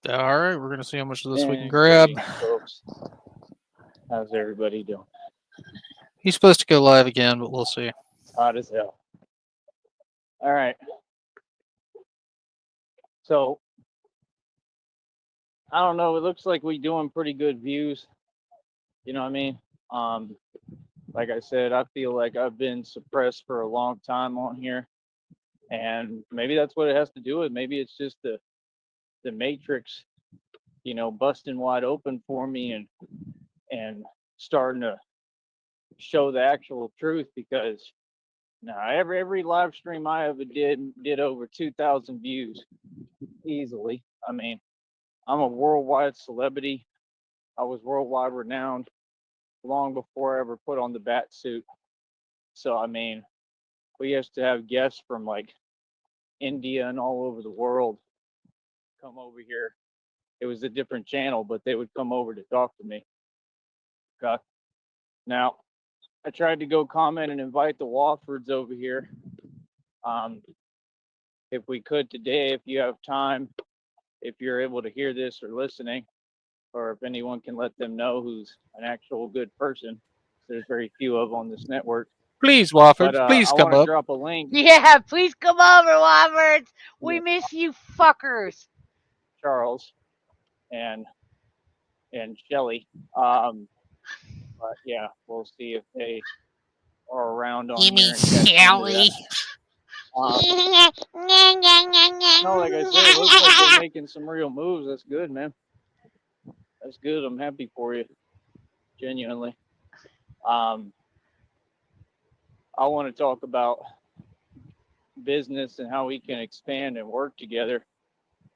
All right, we're gonna see how much of this we can And grab. greetings, folks. How's everybody doing? He's supposed to go live again, but we'll see. Hot as hell. All right. So I don't know. It looks like we doing pretty good views. You know what I mean? Um, like I said, I feel like I've been suppressed for a long time on here, and maybe that's what it has to do with. Maybe it's just the matrix, busting wide open for me and starting to show the actual truth because now every live stream I ever did over 2,000 views easily. I mean, I'm a worldwide celebrity. I was worldwide renowned long before I ever put on the bat suit. So I mean, we used to have guests from like India and all over the world come over here. It was a different channel, but they would come over to talk to me. Okay. Now, I tried to go comment and invite the Wofords over here. If we could today, if you have time, if you're able to hear this or listening, or if anyone can let them know who's an actual good person. There's very few of on this network. Please, But Wofford, please I come want to up. drop a link. Yeah, please come over, Wobbers. We Yeah. miss you fuckers. Charles and Shelly. But yeah, we'll see if they are around on You here mean and catch into Shelly? that. No, like I said, it looks like they're making some real moves. That's good, man. That's good. I'm happy for you, genuinely. I want to talk about business and how we can expand and work together.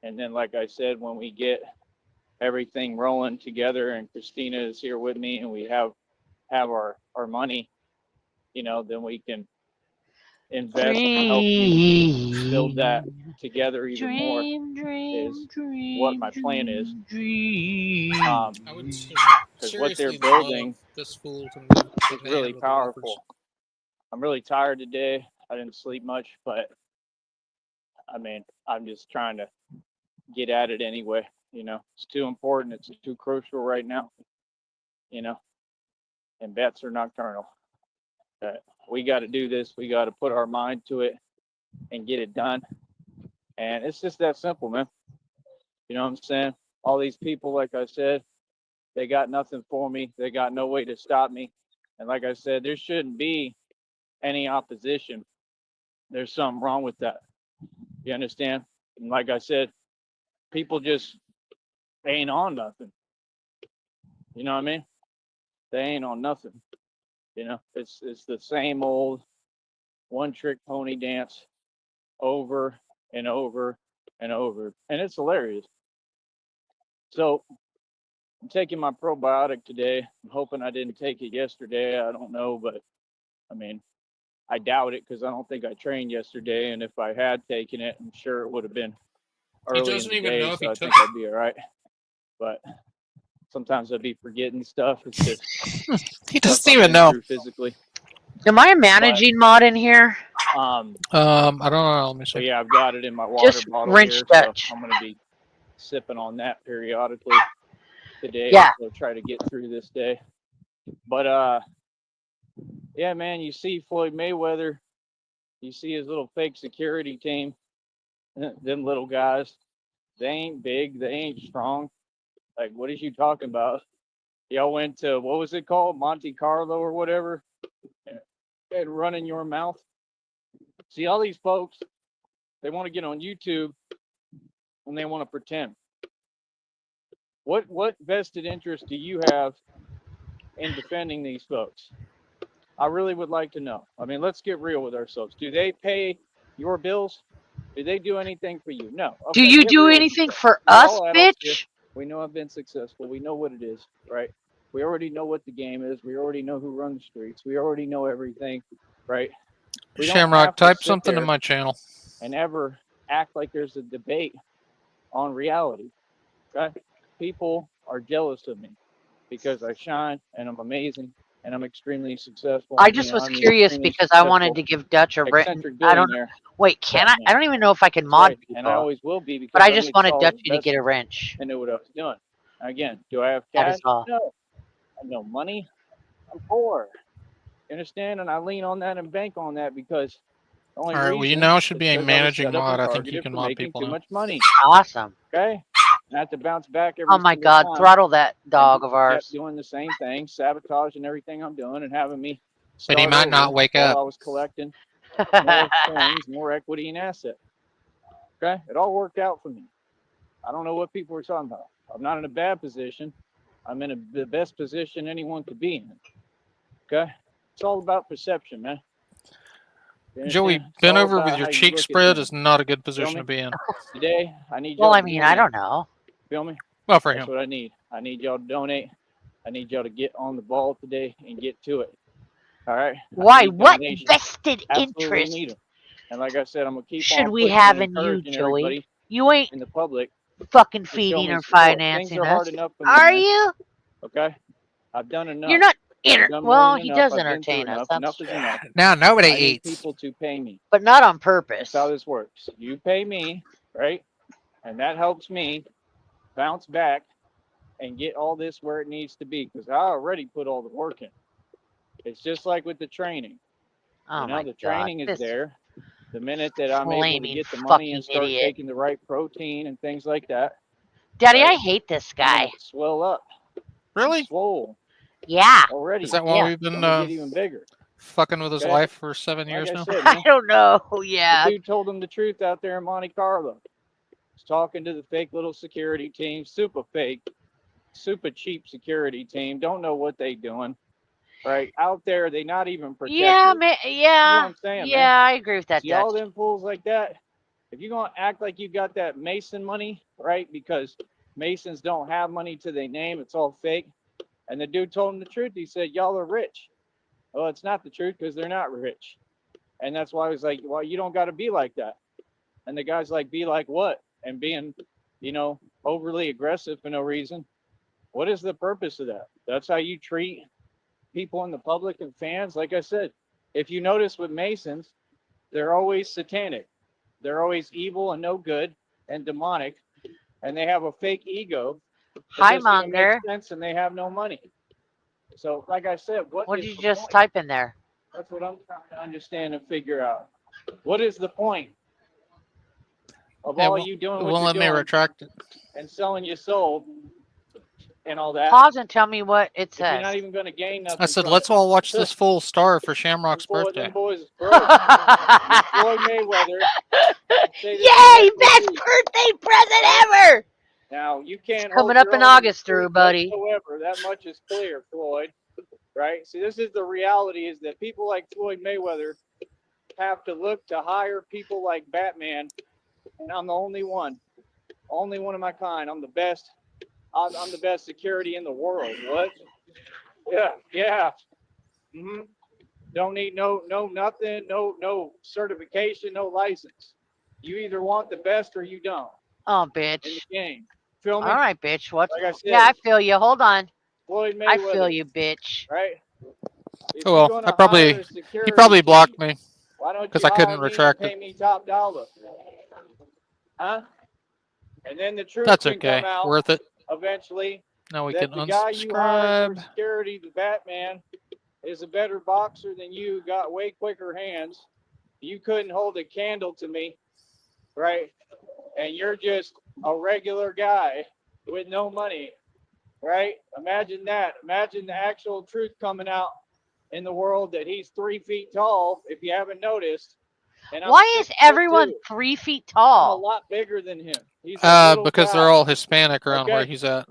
And then, like I said, when we get everything rolling together and Christina is here with me and we have our money, then we can invest and help you build that together even more is what my plan is. I would Because what they're seriously love building this fool to move is the really hand with the Woffers. powerful. I'm really tired today. I didn't sleep much, but I mean, I'm just trying to get at it anyway. It's too important. It's too crucial right now. And bets are nocturnal. We got to do this. We got to put our mind to it and get it done. And it's just that simple, man. You know what I'm saying? All these people, like I said, they got nothing for me. They got no way to stop me. And like I said, there shouldn't be any opposition. There's something wrong with that. You understand? And like I said, people just ain't on nothing. You know what I mean? They ain't on nothing. It's the same old one trick pony dance over and over and over. And it's hilarious. So I'm taking my probiotic today. I'm hoping I didn't take it yesterday. I don't know, but I mean, I doubt it because I don't think I trained yesterday. And if I had taken it, I'm sure it would have been early in the day. So I think I'd be all right. But sometimes I'd be forgetting stuff. It's just he doesn't even know. Physically. Am I a managing mod in here? I don't know. Let me see. So yeah, I've got it in my water Just bottle wrench here. Dutch. So I'm gonna be sipping on that periodically today. Yeah. So try to get through this day. But yeah, man, you see Floyd Mayweather, you see his little fake security team, them little guys. They ain't big, they ain't strong. Like, what is you talking about? Y'all went to, what was it called? Monte Carlo or whatever? And running your mouth. See, all these folks, they want to get on YouTube and they want to pretend. What vested interest do you have in defending these folks? I really would like to know. I mean, let's get real with ourselves. Do they pay your bills? Do they do anything for you? No. Okay, Do you do anything for us, bitch? We know I've been successful. We know what it is, right? We already know what the game is. We already know who runs the streets. We already know everything, right? Shamrock, type something in my channel. And ever act like there's a debate on reality. Okay? People are jealous of me because I shine and I'm amazing and I'm extremely successful. I just was curious because I wanted to give Dutch a written. eccentric I don't. billionaire. Wait, can I? Batman. I don't even know if I can That's mod right. people. And I always will be because but I I'm just a wanted solid Dutchy to get a investor wrench. and know what I was doing. Again, do I have That cash? is all. No. I have no money. I'm poor. You understand? And I lean on that and bank on that because the only All right. Well, you reason now should is be a because I was managing set up mod. and I think you targeted can for mod making people too now. much money. Awesome. Okay? I have to bounce back every Oh my single God! time. Throttle that And dog of people ours. kept doing the same thing, sabotaging everything I'm doing and having me But he start might not over wake while up. I was collecting more coins, more equity and asset. Okay? It all worked out for me. I don't know what people are talking about. I'm not in a bad position. I'm in the best position anyone could be in. Okay? It's all about perception, man. You Joey, understand? It's bent all over about with your how you cheek look at spread things. is not a good Feel position me? to be in. Today, I need Well, y'all I to mean, donate. I don't know. Feel me? Well, for That's him. what I need. I need y'all to donate. I need y'all to get on the ball today and get to it. All right? I Why? need What donations. vested Absolutely interest need them. And like I said, I'm gonna keep should on we pushing have and in you, encouraging Joey? everybody You ain't in the public fucking to show feeding me or support. Things financing are hard us. enough for me, Are man. you? Okay? I've done enough. You're not. I've done more Well, than he enough. does I've been through entertain us. enough. That's Enough true. is enough. Now nobody I need eats. people to pay me. But not on That's purpose. how this works. You pay me, right? And that helps me bounce back and get all this where it needs to be because I already put all the work in. It's just like with the training. Oh You know, my the God! training is This there. The minute that I'm able to flaming get the money fucking and start idiot. taking the right protein and things like that, Daddy, I right? hate this I'm gonna guy. swell up. I'm Really? swole Yeah. already. Is that why Yeah. we've I'm been gonna get even bigger. fucking with his Okay? wife for 7 Like years I now? said, I man, don't know. the Yeah. dude told him the truth out there in Monte Carlo. He's talking to the fake little security team, super fake, super cheap security team. Don't know what they doing. Right out there, they not even protected. Yeah, You know what yeah. I'm saying, man? Yeah, I agree with that, See all Dutch. them fools like that. If you're gonna act like you got that Mason money, right? Because Masons don't have money to their name, it's all fake. And the dude told him the truth. He said, "Y'all are rich." Well, it's not the truth because they're not rich. And that's why I was like, "Well, you don't got to be like that." And the guy's like, "Be like what?" And being, overly aggressive for no reason. What is the purpose of that? That's how you treat people in the public and fans. Like I said, if you notice with Masons, they're always satanic. They're always evil and no good and demonic, and they have a fake ego that Hi, doesn't even make Monger. sense, and they have no money. So, like I said, What did you the just point? type in there? That's what I'm trying to understand and figure out. What is the point of Yeah, all well, you doing it what won't you're let me doing retract it. and selling your soul and all that Pause and tell me what it if you're says. not even going to gain nothing I said, from let's it? all watch this full star for Shamrock's birthday. Them boys is broke. Floyd Mayweather. Yay! Best birthday present ever! Now you can't Coming hold up your in own August, the street everybody. whatsoever. That much is clear, Floyd. Right? See, this is the reality: is that people like Floyd Mayweather have to look to hire people like Batman, and I'm the only one of my kind. I'm the best. I'm the best security in the world. What? Yeah. Mm-hmm. Don't need no nothing, no certification, no license. You either want the best or you don't Oh, in the bitch. game. Feel me? All right, bitch. What? Like I said, Yeah, I feel you. Hold on. Floyd I Mayweather, feel you, bitch. right? If Oh you're well, gonna hire a he security probably blocked team, me why don't because you I hire couldn't me and retract pay it. me top dollar? Huh? And then the truth That's can okay. come out Worth it. eventually Now we that can the guy you hired for unsubscribe. security, the Batman, is a better boxer than you, got way quicker hands. You couldn't hold a candle to me, right? And you're just a regular guy with no money, right? Imagine that. Imagine the actual truth coming out in the world that he's 3 feet tall, if you haven't noticed. And I'm Why is 6'2". everyone 3 feet I'm a tall? lot bigger than him. He's a little Because guy. they're all Hispanic around Okay? where he's at.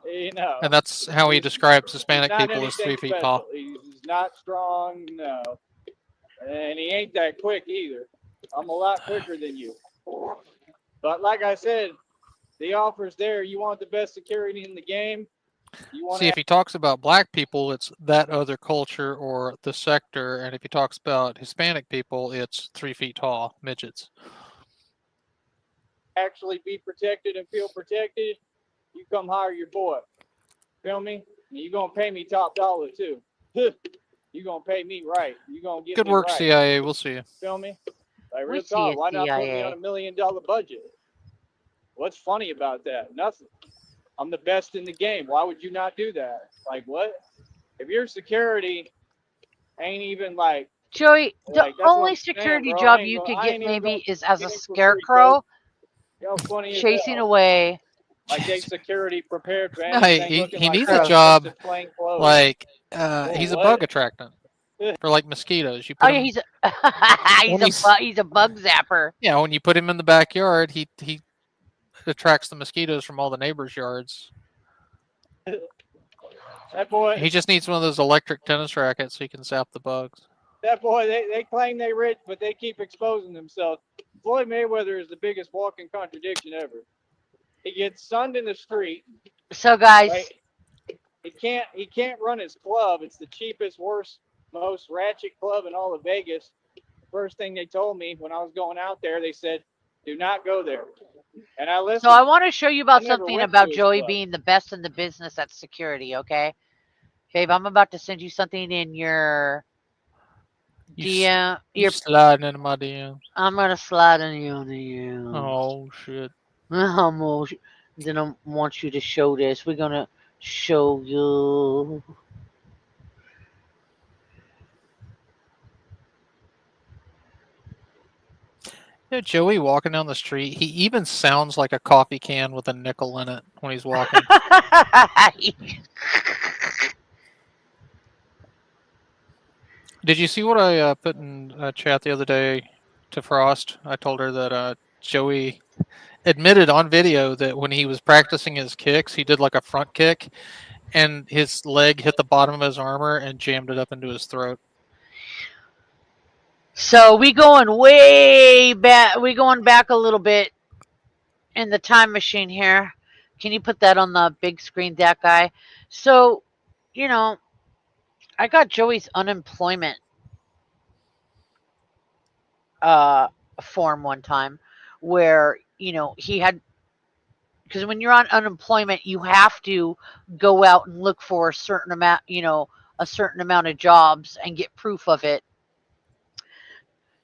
And that's He's how he describes Hispanic not people as 3 anything feet special. tall. He's not strong, no. And he ain't that quick either. I'm a lot quicker than you. But like I said, the offer's there. You want the best security in the game. You want See, if he talks about black people, it's that other culture or the sector. And if he talks about Hispanic people, it's 3 feet tall midgets. actually be protected and feel protected, you come hire your boy. Feel me? And you're going to pay me top dollar too. You gonna pay me right. You gonna get Good me work, right. CIA. We'll see you. Feel me? Like We real see you, talk. Why not put me CIA. on $1 million budget? What's funny about that? Nothing. I'm the best in the game. Why would you not do that? Like what? If your security ain't even Joey, the like that's what only I'm saying, security bro. job you could I get ain't even gonna maybe is as a get in for free, coach. scarecrow Yo, funny as chasing hell. away. Like they security prepared for No, anything, looking he like needs a Gross. job just plain clothes. like Oh, he's a what? bug attractant for like mosquitoes. You Oh put yeah, him he's a when he's a bug zapper. yeah, when you put him in the backyard, he attracts the mosquitoes from all the neighbors' yards. That boy, He just needs one of those electric tennis rackets so he can zap the bugs. they claim they rich, but they keep exposing themselves. Floyd Mayweather is the biggest walking contradiction ever. He gets sunned in the street, So guys, right? He can't run his club. It's the cheapest, worst, most ratchet club in all of Vegas. First thing they told me when I was going out there, they said, "Do not go there." And I listened. so I want to show you about I never something went about to his Joey club. being the best in the business at security. Okay, babe, I'm about to send you something in your You DM. you sliding into my DMs. I'm gonna slide on you on the DM. Oh shit. Then I want you to show this. We're gonna show you. Yeah, Joey walking down the street. He even sounds like a coffee can with a nickel in it when he's walking. Did you see what I put in chat the other day to Frost? I told her that Joey admitted on video that when he was practicing his kicks, he did like a front kick, and his leg hit the bottom of his armor and jammed it up into his throat. So we going way back. We going back a little bit in the time machine here. Can you put that on the big screen, that guy? So, you know, I got Joey's unemployment form one time where, he had, because when you're on unemployment, you have to go out and look for a certain amount of jobs and get proof of it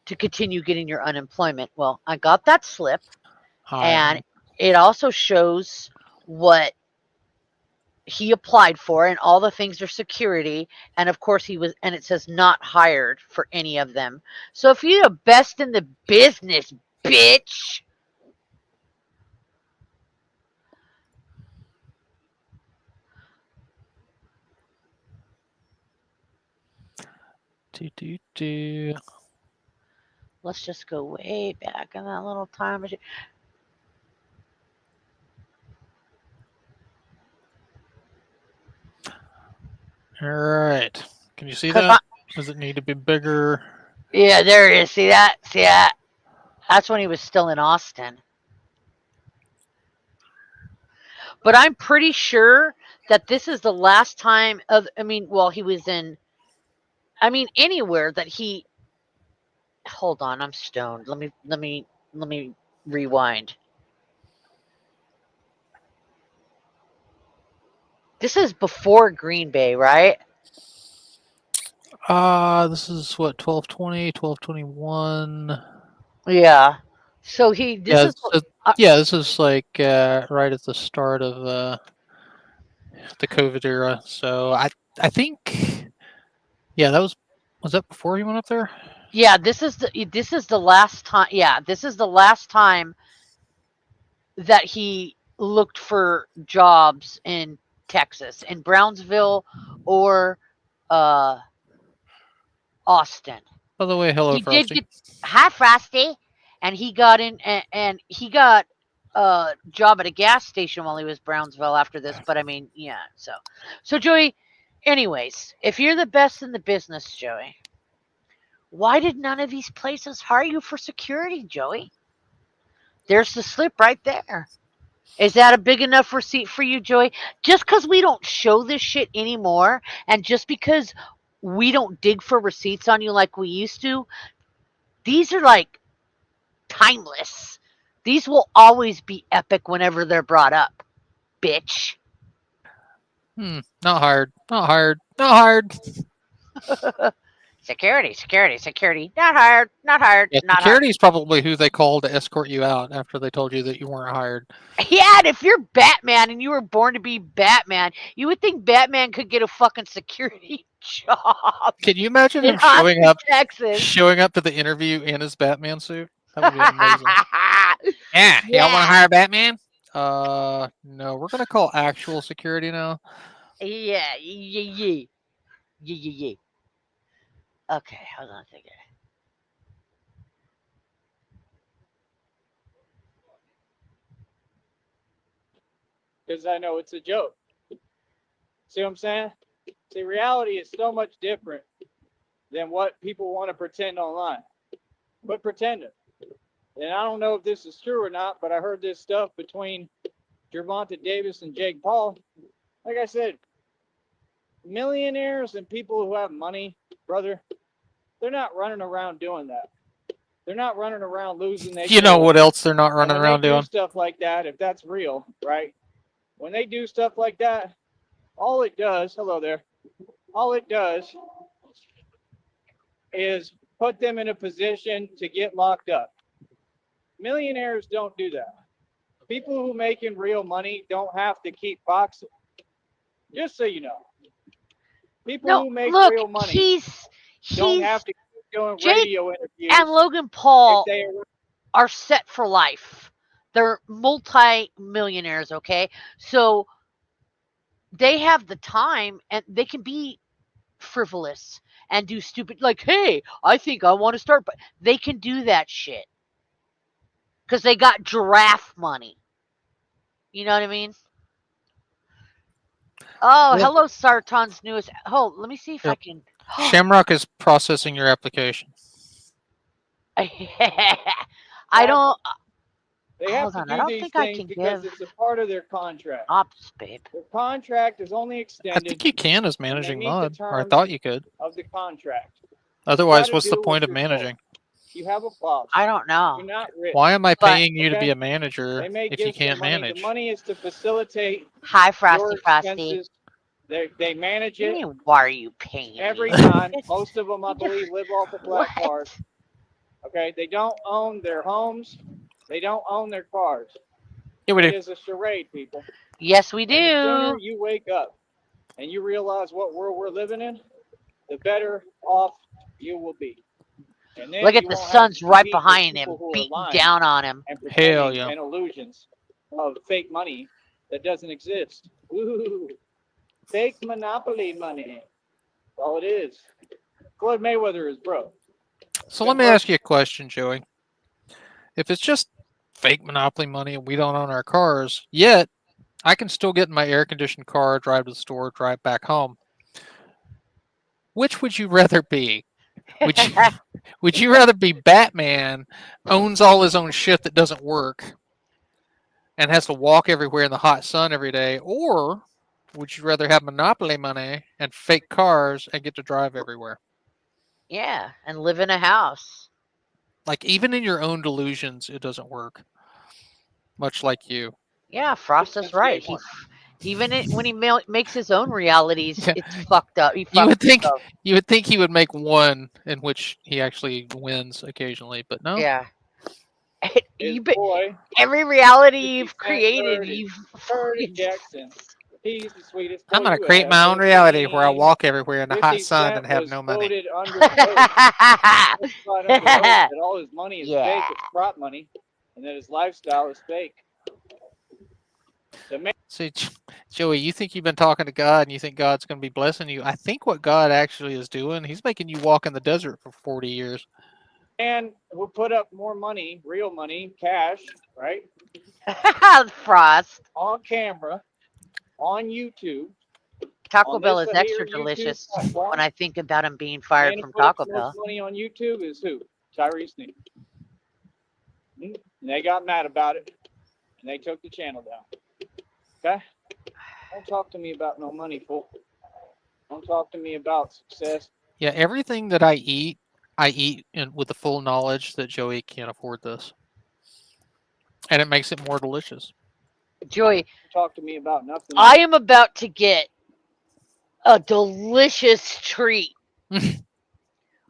to continue getting your unemployment. Well, I got that slip, and it also shows what he applied for, and all the things are security, and of course and it says not hired for any of them. So if you're the best in the business, bitch, let's just go way back in that little time machine. All right. Can you see that? Does it need to be bigger? Yeah, there it is. See that? See that? That's when he was still in Austin. But I'm pretty sure that this is the last time he was in, anywhere that he, hold on, I'm stoned. Let me rewind. This is before Green Bay, right? This is what 1220, 1221. Yeah. So this is like right at the start of the COVID era. So I think that was that before he went up there? yeah, this is the last time. Yeah, this is the last time that he looked for jobs in Texas, in Brownsville or Austin. By the way, hello He did Frosty. get hi Frosty, and he got in and he got a job at a gas station while he was Brownsville after this. But yeah. So Joey, anyways, if you're the best in the business, Joey, why did none of these places hire you for security, Joey? There's the slip right there. Is that a big enough receipt for you, Joey? Just because we don't show this shit anymore, and just because we don't dig for receipts on you like we used to, these are like timeless. These will always be epic whenever they're brought up, bitch. Not hired. Not hired. Not hired. Security, security, security. Not hired, not hired, Yeah, not hired. security is probably who they called to escort you out after they told you that you weren't hired. Yeah, and if you're Batman and you were born to be Batman, you would think Batman could get a fucking security job Can you imagine in him showing Austin, up Texas. to the interview in his Batman suit? That would be amazing. Yeah, y'all want Yeah, to hire Batman? No, we're gonna call actual security now. yeah, yeah, yeah, yeah, yeah. Okay, hold on a second. because I know it's a joke. See what I'm saying? See, reality is so much different than what people want to pretend online. But pretending. And I don't know if this is true or not, but I heard this stuff between Gervonta Davis and Jake Paul. Like I said, millionaires and people who have money, brother, they're not running around doing that. They're not running around losing their You know cool. what else they're not And running when around they do doing? stuff like that, if that's real, right? When they do stuff like that, all it does, hello there, all it does is put them in a position to get locked up. Millionaires don't do that. People who making real money don't have to keep boxing. Just so you know, people No, who make look, real money don't he's have to keep doing Jake radio interviews and Logan if Paul they are set for life. They're multi-millionaires, okay? So they have the time and they can be frivolous and do stupid like, hey, I think I want to start, but they can do that shit because they got giraffe money. You know what I mean? Oh, Well, hello, Sarton's newest. Oh, let me see if I yep. can. Shamrock is processing your application. I don't. they have Hold to on. I do don't these think I things can because give it's a part of their contract. ops, babe. Their contract is only I extended think you can as when they managing meet the mod, or I terms thought you could. of the contract. You Otherwise, got to what's the do what point of you're told. managing? You have a boss. I don't know. You're not rich. Why am I But paying you to be okay, a manager they may if you give some can't money. manage? The money is to facilitate Hi, your Frosty, Frosty. expenses. They manage You it mean, why are you paying every me? time. Most of them, I You just- believe, live off of What? flat cars. Okay, they don't own their homes. They don't own their cars. Yeah, we It do. is a charade, people. Yes, we And the sooner do. you wake up and you realize what world we're living in, the better off you will be. And then Look at you the won't have son's to right compete with behind people him, who are beating lying down on him. and Hell pretending yeah. and illusions of fake money that doesn't exist. Ooh, fake monopoly money. That's all it is. Floyd Mayweather is broke. So let me ask you a question, Joey. If it's just fake monopoly money and we don't own our cars, yet I can still get in my air conditioned car, drive to the store, drive back home. Which would you rather be? Would you would you rather be Batman, owns all his own shit that doesn't work, and has to walk everywhere in the hot sun every day, or would you rather have monopoly money and fake cars and get to drive everywhere? Yeah, and live in a house. Like even in your own delusions, it doesn't work. Much like you. Yeah, Frost is That's right. day one. Even when he makes his own realities, Yeah. it's fucked up. He You fucks would think himself. you would think he would make one in which he actually wins occasionally, but no. Yeah. His You boy, every reality 50 you've Cent created, Bird, is you've Curtis Jackson. He's the sweetest boy I'm gonna you create my own ever reality where I seen. walk everywhere in the hot 50 sun Cent and have was no money. voted under oath, testified under oath that all his money is fake, Yeah. it's prop money, and that his lifestyle is fake. The man See, Joey, you think you've been talking to God and you think God's going to be blessing you. I think what God actually is doing, he's making you walk in the desert for 40 years. who put up more money, real money, cash, right, Frost. on camera, on YouTube, Taco on Bell this is here extra YouTube delicious platform. when I think about him being Man fired who from put up Taco the most Bell. money on YouTube is who? Tyrese Sneak. And they got mad about it, and they took the channel down. Okay? Don't talk to me about no money, fool. Don't talk to me about success. Yeah, everything that I eat with the full knowledge that Joey can't afford this. And it makes it more delicious. Joey, Don't talk to me about nothing. I am about to get a delicious treat Is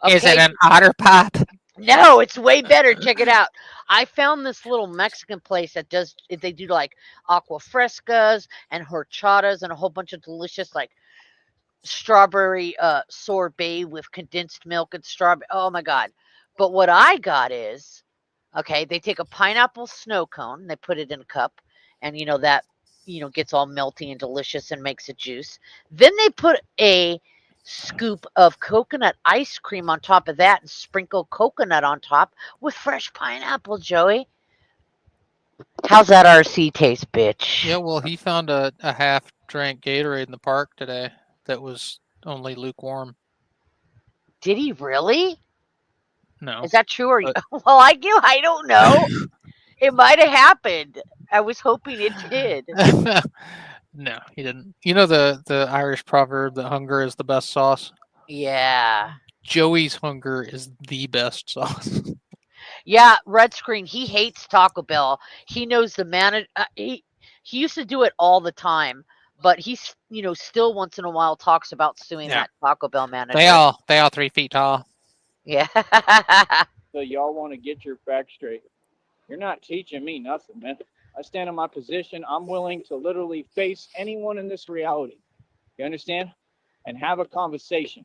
it Okay? an otter pop? No, it's way better. Check it out. I found this little Mexican place that does. They do like aqua frescas and horchatas and a whole bunch of delicious like strawberry sorbet with condensed milk and strawberry. Oh my god! But what I got is okay. They take a pineapple snow cone, they put it in a cup, and that gets all melty and delicious and makes a juice. Then they put a scoop of coconut ice cream on top of that and sprinkle coconut on top with fresh pineapple. Joey, how's that RC taste, bitch? Yeah, well, he found a half drank Gatorade in the park today that was only lukewarm. Did he really? No. Is that true? Or But- well, I don't know. It might have happened. I was hoping it did. No, he didn't. You know the Irish proverb that hunger is the best sauce? Yeah. Joey's hunger is the best sauce. Yeah, Red Screen, he hates Taco Bell. He knows the manager. He used to do it all the time, but he's still once in a while talks about suing Yeah. that Taco Bell manager. They all 3 feet tall. Yeah. So y'all want to get your facts straight. You're not teaching me nothing, man. I stand in my position. I'm willing to literally face anyone in this reality. You understand? And have a conversation.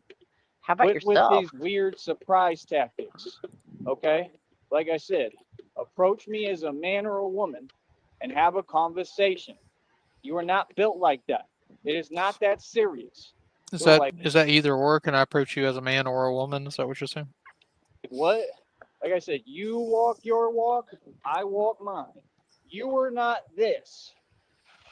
How about Quit with yourself? these weird surprise tactics. Okay? Like I said, approach me as a man or a woman and have a conversation. You are not built like that. It is not that serious. Is Well, that like- is that either or? Can I approach you as a man or a woman? Is that what you're saying? What? Like I said, you walk your walk, I walk mine. You are not this.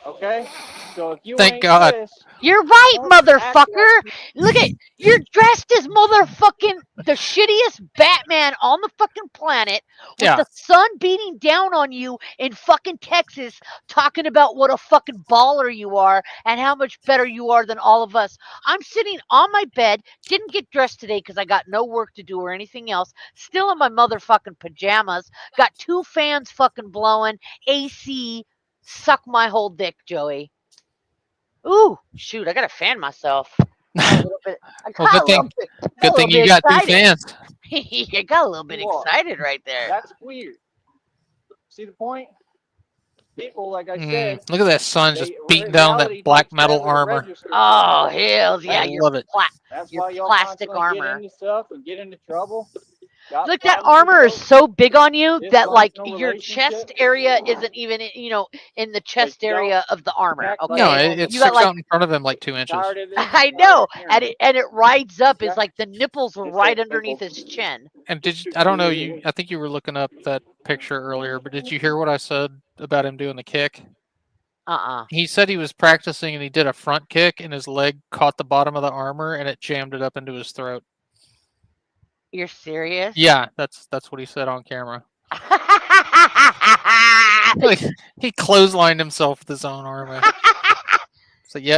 Okay? So if you Thank ain't God. this, You're right, don't act motherfucker. like Look at you're dressed as motherfucking the shittiest Batman on the fucking planet with Yeah. the sun beating down on you in fucking Texas, talking about what a fucking baller you are and how much better you are than all of us. I'm sitting on my bed, didn't get dressed today because I got no work to do or anything else, still in my motherfucking pajamas, got 2 fans fucking blowing, AC, suck my whole dick, Joey. Ooh, shoot! I gotta fan myself. Got a little bit. I Well, got good a little thing- bit. Good thing you got 2 fans. I got a little bit You are. excited right there. that's weird. See the point? People, like I said, Look at that sun just they- beating down reality that black takes metal forever to armor. register Oh sometimes. hells yeah! I Your love it. That's your why y'all plastic constantly armor. get into stuff and get into trouble. Got Look, that problems with armor is those. so big on you This that like functional your chest relationship. area isn't even in the chest don't area of the armor. act like Okay, No, Okay. it You got, sticks like- out in front of him like 2 inches. Tired of this? I Tired know, of hearing and it rides up. Yeah. It's like the nipples were It's right so underneath simple. his chin. And I don't know, I think you were looking up that picture earlier, but did you hear what I said about him doing the kick? He said he was practicing and he did a front kick and his leg caught the bottom of the armor and it jammed it up into his throat. You're serious? Yeah, that's what he said on camera. Like, he clotheslined himself with his own armor. So yeah,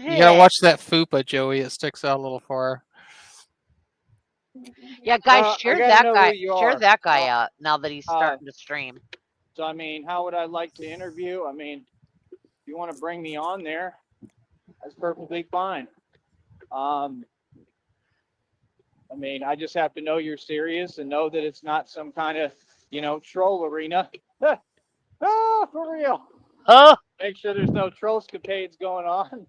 you gotta watch that fupa, Joey. It sticks out a little far. Yeah, guys, I share gotta that know guy. who you Share are. that guy out now that he's starting to stream. So, I mean, how would I like to interview? I mean, if you want to bring me on there, that's perfectly fine. I mean, I just have to know you're serious and know that it's not some kind of, troll arena. For real. Oh, Make sure there's no trollscapades going on.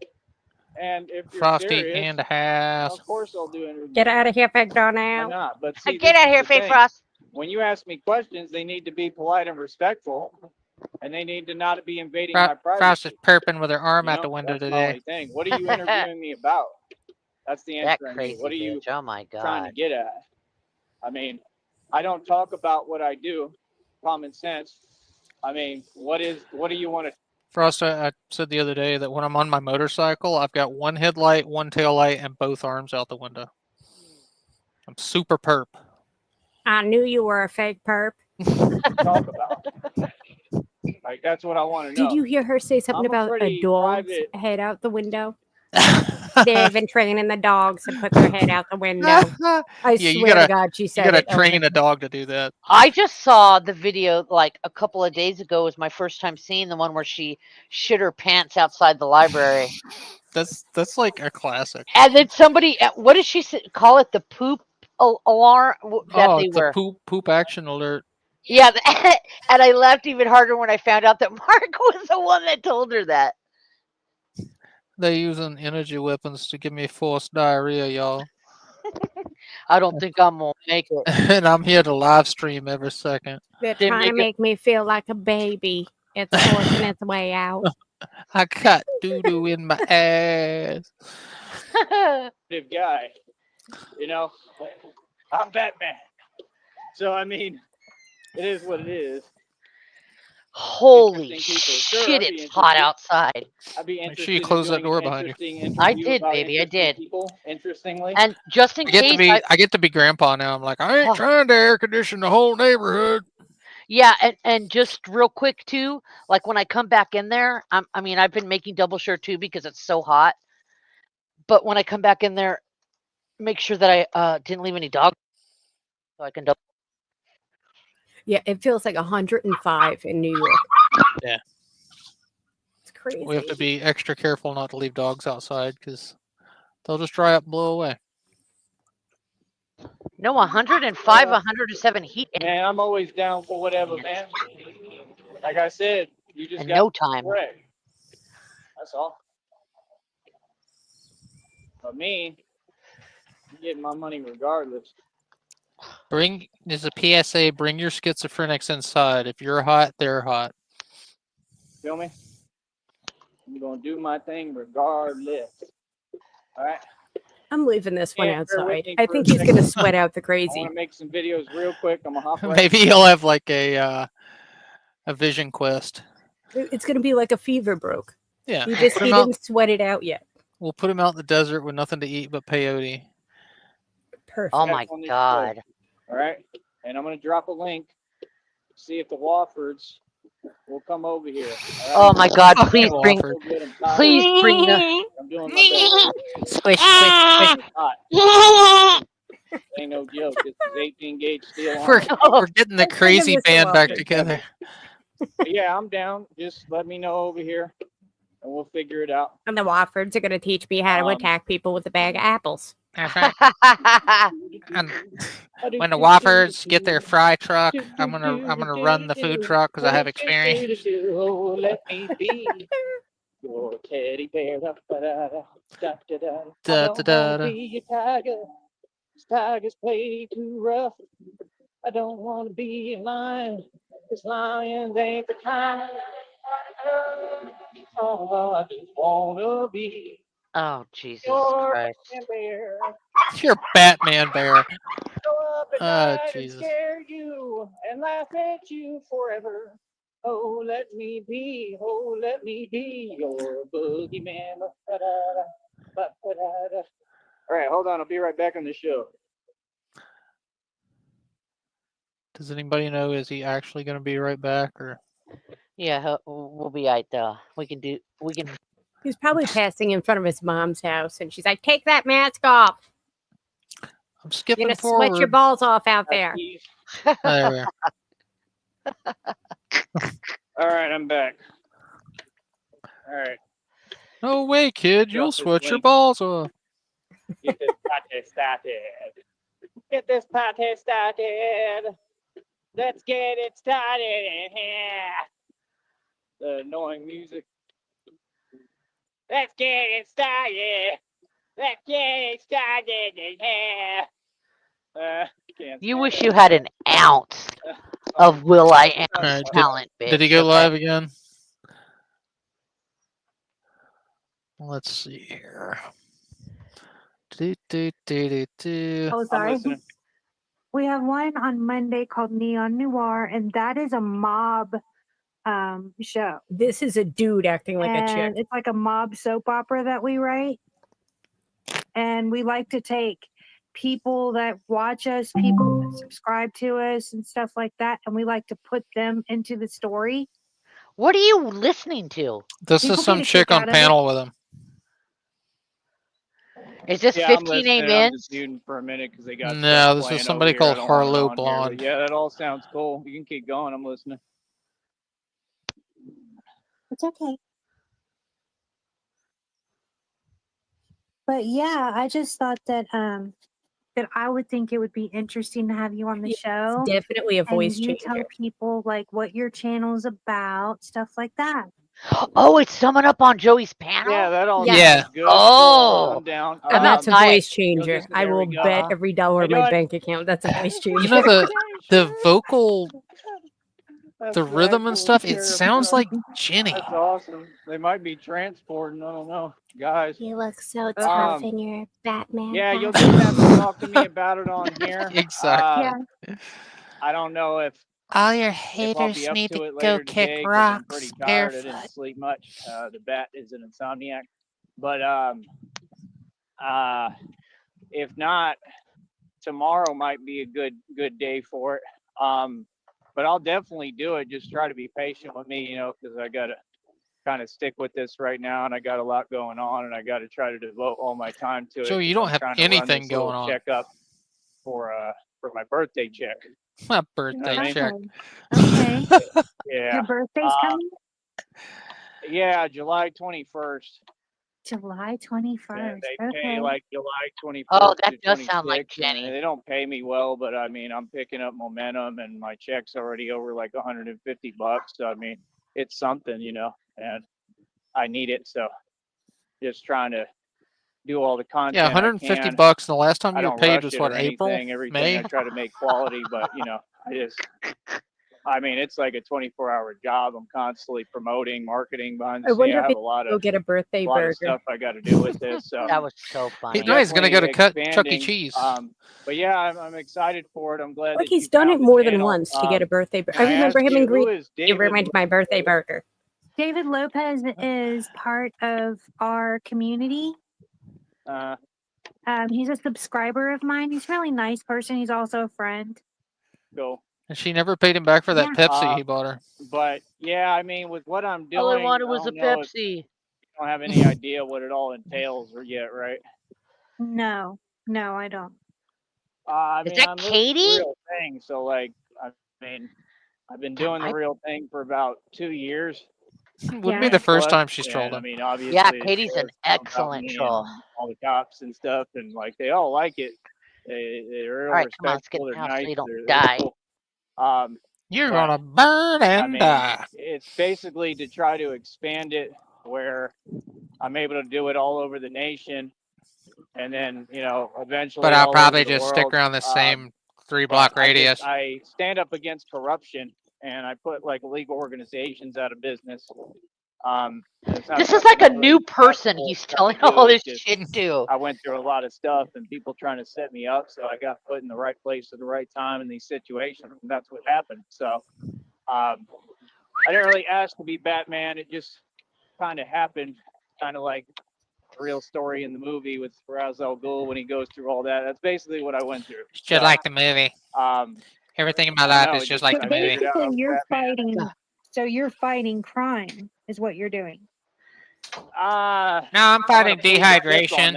And if you're Frosty serious, and a half. of course I'll do interviews. Get out of here, Fake Dawn Why out. not? But see, get this out is here, the Fake thing. Frost. When you ask me questions, they need to be polite and respectful, and they need to not be invading my Frost privacy. is perping with her arm You out know, the window that's my today. only thing. What are you interviewing me about? That's the That answer I need. crazy What are you bitch. Oh my trying to god. get at? I mean, I don't talk about what I do. Common sense. I mean, what do you want to? Frost, I said the other day that when I'm on my motorcycle, I've got one headlight, one tail light, and both arms out the window. I'm super perp. I knew you were a fake perp. talk about? Like, that's what I want to know. Did you hear her say something I'm a about a pretty dog's private- head out the window? They're even training the dogs to put their head out the window. I Yeah, you swear gotta- to God, she You said gotta it. train a dog to do that. I just saw the video like a couple of days ago. It was my first time seeing the one where she shit her pants outside the library. That's like a classic. And then somebody, what did she call it? The poop alarm that Oh, they it's a were. poop action alert. Yeah, and I laughed even harder when I found out that Mark was the one that told her that. They using energy weapons to give me forced diarrhea, y'all. I don't think I'm gonna make it. And I'm here to live stream every second. They're They trying to make make me feel like a baby. It's forcing its way out. I got doo doo in my ass. Good guy. You know, I'm Batman. So I mean, it is what it is. Holy Interesting people. Sure, shit! I'd be It's hot interested. outside. I'd be Make interested sure you in close that doing door an behind you. interesting I interview did, about baby. I interesting did. People, interestingly. And just in I get to case, be I get to be grandpa now. I'm like, I ain't Oh. trying to air condition the whole neighborhood. yeah, and just real quick too, like when I come back in there, I mean, I've been making double shirt too because it's so hot. But when I come back in there, make sure that I didn't leave any dog, so I can double. Yeah, it feels like 105 in New York. Yeah. It's crazy. We have to be extra careful not to leave dogs outside because they'll just dry up and blow away. No, 105, 107 heat Man, I'm always down for whatever, man. Like I said, you just in got no time. correct. That's all. But me, I'm getting my money regardless. There's a PSA, bring your schizophrenics inside. If you're hot, they're hot. Feel me? I'm gonna do my thing regardless. All right. I'm leaving this one Yeah, bear with outside. me I for think a he's second. going to sweat out the I crazy. want to make some videos real quick. I'm gonna hop right. Maybe he'll have like a vision quest. It's going to be like a fever broke. Yeah, He we'll didn't sweat it out yet. we'll put him out in the desert with nothing to eat but peyote. Perfect. Oh That's my on this god. show. All right. And I'm gonna drop a link. See if the Woffords will come over here. Oh my god, please Fucking bring Wofford. please bring the I'm doing my best. Squish, squish, It's hot. Ain't no joke. This is 18 gauge steel squish. armor. We're getting the Let's bring him crazy Mr. band back Wofford. together. But yeah, I'm down. Just let me know over here, and we'll figure it out. And the Woffords are going to teach me how to attack people with a bag of apples. That's right. And when the Woffers get their fry truck, I'm gonna run the food truck because I have experience. Oh, let me be your teddy bear. I don't wanna be a tiger. This tiger's play too rough. I don't wanna be a lion. This lion ain't the kind. Oh, I just wanna be Oh Jesus your Christ. bear. You're Batman Bear. Go up at Oh, night and Jesus. scare you and laugh at you forever. Oh, let me be your boogeyman. All right, hold on. I'll be right back on the show. Does anybody know? Is he actually gonna be right back or? Yeah, we'll be right there. We can. He's probably passing in front of his mom's house, and she's like, "Take that mask off. I'm You're skipping gonna sweat your forward. balls off out there." Oh, there we are. All right, I'm back. All right, No way, kid. You'll Drop this sweat your link. balls off. get this party started. Get this party started. Let's get it started. The annoying music. Let's get it started. Let's get it started. Can't You stand wish it. you had an ounce of Will I Am Alright, talent, bitch. Did he go okay? live again? Let's see here. Do, do, do, do, do. Oh, I'm sorry. listening. We have one on Monday called Neon Noir, and that is a mob show. This is a dude acting like a chick. And it's like a mob soap opera that we write. And we like to take people that watch us, people that subscribe to us, and stuff like that, and we like to put them into the story. What are you listening to? This People is some get a chick kick on out of it. panel with him. Is this Yeah, I'm 15 listening. I'm amens? just muting for a minute because they got No, stuff this is playing over somebody here. I called don't want it Harlow on here, but Blonde. yeah, that all sounds cool. You can keep going. I'm listening. It's okay. But yeah, I just thought that that I would think it would be interesting to have you on the Yeah, show. It's definitely a And voice you tell changer. people like what your channel's about, stuff like that. Oh, it's someone up on Joey's panel? Yeah, that all Yeah. sounds good. Oh. I'm down. How And that's a about voice Mike? You'll changer. just, I there we will go. bet every dollar in How you my doing? bank account that's a voice changer. You know the vocal, That's the rhythm and actual stuff. It sheriff sounds stuff. like Jenny. That's awesome. They might be transporting. I don't know, guys. You look so Um, tough in your Batman Yeah, you'll costume. just have to talk to me about it on here. Exactly. Yeah. I don't know if All your I'll haters be up need to to it go later kick today because I'm pretty rocks tired. I barefoot. didn't sleep much. The bat is an insomniac. But if not, tomorrow might be a good day for it. But I'll definitely do it. Just try to be patient with me, because I gotta kind of stick with this right now, and I got a lot going on, and I got to try to devote all my time to it. Joey, you 'cause don't I'm have trying to run anything this little going on. checkup for my birthday check. My birthday I mean? check. Okay. Yeah. Your birthday's Uh, coming? Yeah, July 21st. July And 21st. they pay Okay. like July 21st Oh, that to does sound like 26th, and Jenny. they don't pay me well, but I mean, I'm picking up momentum, and my check's already over like $150. So I mean, it's something, and I need it. So just trying to do all the content Yeah, I 150 can. bucks. And the last time I you were don't paid rush was it what, or April, anything. Everything May? I try to make quality, but I mean, it's like a 24-hour job. I'm constantly promoting, marketing behind I the scene. wonder I if have he a lot go of get a birthday burger. stuff I got to do with this. So That was so He, funny. no, he's gonna go to Chuck E. expanding. Cheese. But yeah, I'm excited for it. I'm glad Like that he's you done found it the more than channel. once to get a birthday burger. Can I remember ask him you, and who Green. is You David reminded my birthday burger. David Lopez is part of our community. He's a subscriber of mine. He's a really nice person. He's also a friend. Go. And she never paid him back for that Yeah. Pepsi he bought her. But yeah, I mean, with what I'm doing, All I wanted was a don't know if Pepsi. you don't have any idea what it all entails yet, right? No, I don't. I Is mean, that I'm moving Katie? the real thing. So like, I mean, I've been doing the might- real thing for about 2 years. Wouldn't be the first time she's trolled I him. mean, obviously, Yeah, it Katie's an shows about excellent me and troll. all the cops and stuff, and like they all like it. They're real All right, come on, let's get respectful. They're out so nice. you don't They're die. cool. You're but, gonna burn I and mean, die. it's basically to try to expand it where I'm able to do it all over the nation, and then eventually. But I'll all probably over the just stick world. around the same But 3-block radius. I stand up against corruption, and I put like illegal organizations out of business. This is like a new person he's telling all this shit to. I went through a lot of stuff and people trying to set me up, so I got put in the right place at the right time in these situations, and that's what happened. So I didn't really ask to be Batman. It just kind of happened, kind of like a real story in the movie with Ra's al Ghul when he goes through all that. That's basically what I went through. Just like the movie. Everything in my life is just like So the movie. basically, you're fighting. So you're fighting crime, is what you're doing. No, I'm fighting dehydration.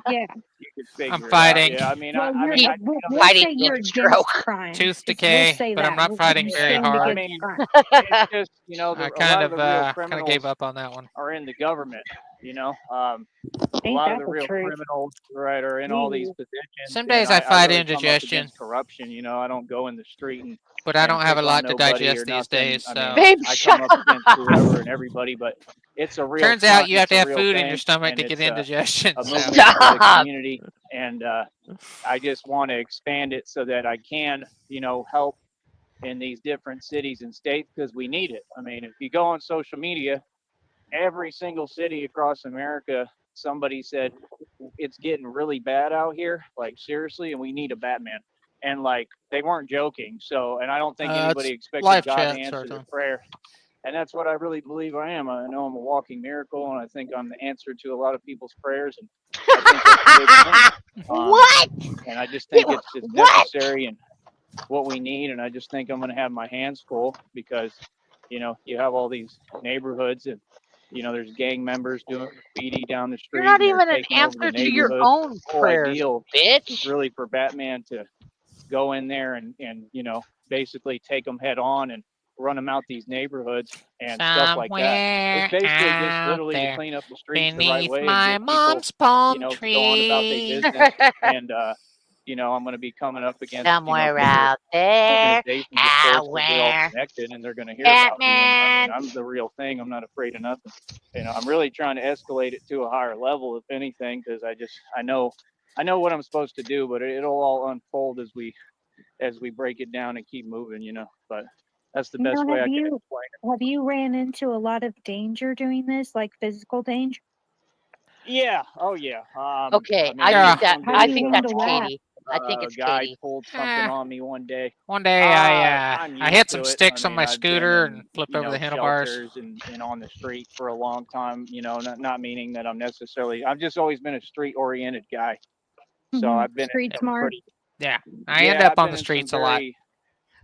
Yeah. You could figure I'm it out. fighting. Yeah, I mean, Well, I we'll fighting say you're heat against stroke. crime. Tooth We'll decay, say but I'm that. not fighting You very stand hard. against crime. it's just I a lot kind of of the real kind of criminals gave up on that one. are in the government. A Ain't lot that of the the real truth? criminals, right, are in all these positions. Some and days I fight really come up indigestion. against corruption. I don't go in the street and But I don't have a pick on lot to nobody digest or these nothing. days. I So mean, Babe, I shut come up against whoever and everybody, but it's a real. turns out you have it's to a have real food in thing, your stomach and to get it's indigestion. a So. movement for the Stop. community, and I just want to expand it so that I can, help in these different cities and states because we need it. I mean, if you go on social media, every single city across America, somebody said it's getting really bad out here, like seriously, and we need a Batman. And like they weren't joking. So, and I don't think anybody It's expected live God chat, to answer sorta. their prayer. And that's what I really believe I am. I know I'm a walking miracle, and I think I'm the answer to a lot of people's prayers. And I think that's a good thing. What? And I just think it's What? necessary and what we need. And I just think I'm going to have my hands full because, you have all these neighborhoods and there's gang members doing graffiti down the street. You're not and they're even an taking over the answer to your neighborhood. own The whole prayers, ideal is bitch. really for Batman to go in there and basically take them head on and run them out these neighborhoods and stuff like that. It's basically just literally to clean up the streets the right beneath way my and get people, mom's palm to go on about their tree. business. And I'm going to be coming up against Somewhere different out there, organizations, of course, 'cause we're all where connected, and they're going to hear about me. And, Batman. I'm the real thing. I'm not afraid of nothing. I'm really trying to escalate it to a higher level, if anything, because I know what I'm supposed to do, but it'll all unfold as we break it down and keep moving. But that's the best way I can explain it. Have you ran into a lot of danger doing this, like physical danger? Yeah. Oh yeah. Okay, mean, I Yeah. think that. How do I you think that's handle that? Katie. I think it's A guy Katie. pulled something on me one day. One day I'm I used hit to some it. sticks on my I've been scooter in, and flipped over the handlebars. shelters and on the street for a long time. Not meaning that I've just always been a street oriented guy. So Mhm. I've been Street in some smart. pretty, Yeah, I end up on the streets a lot. very,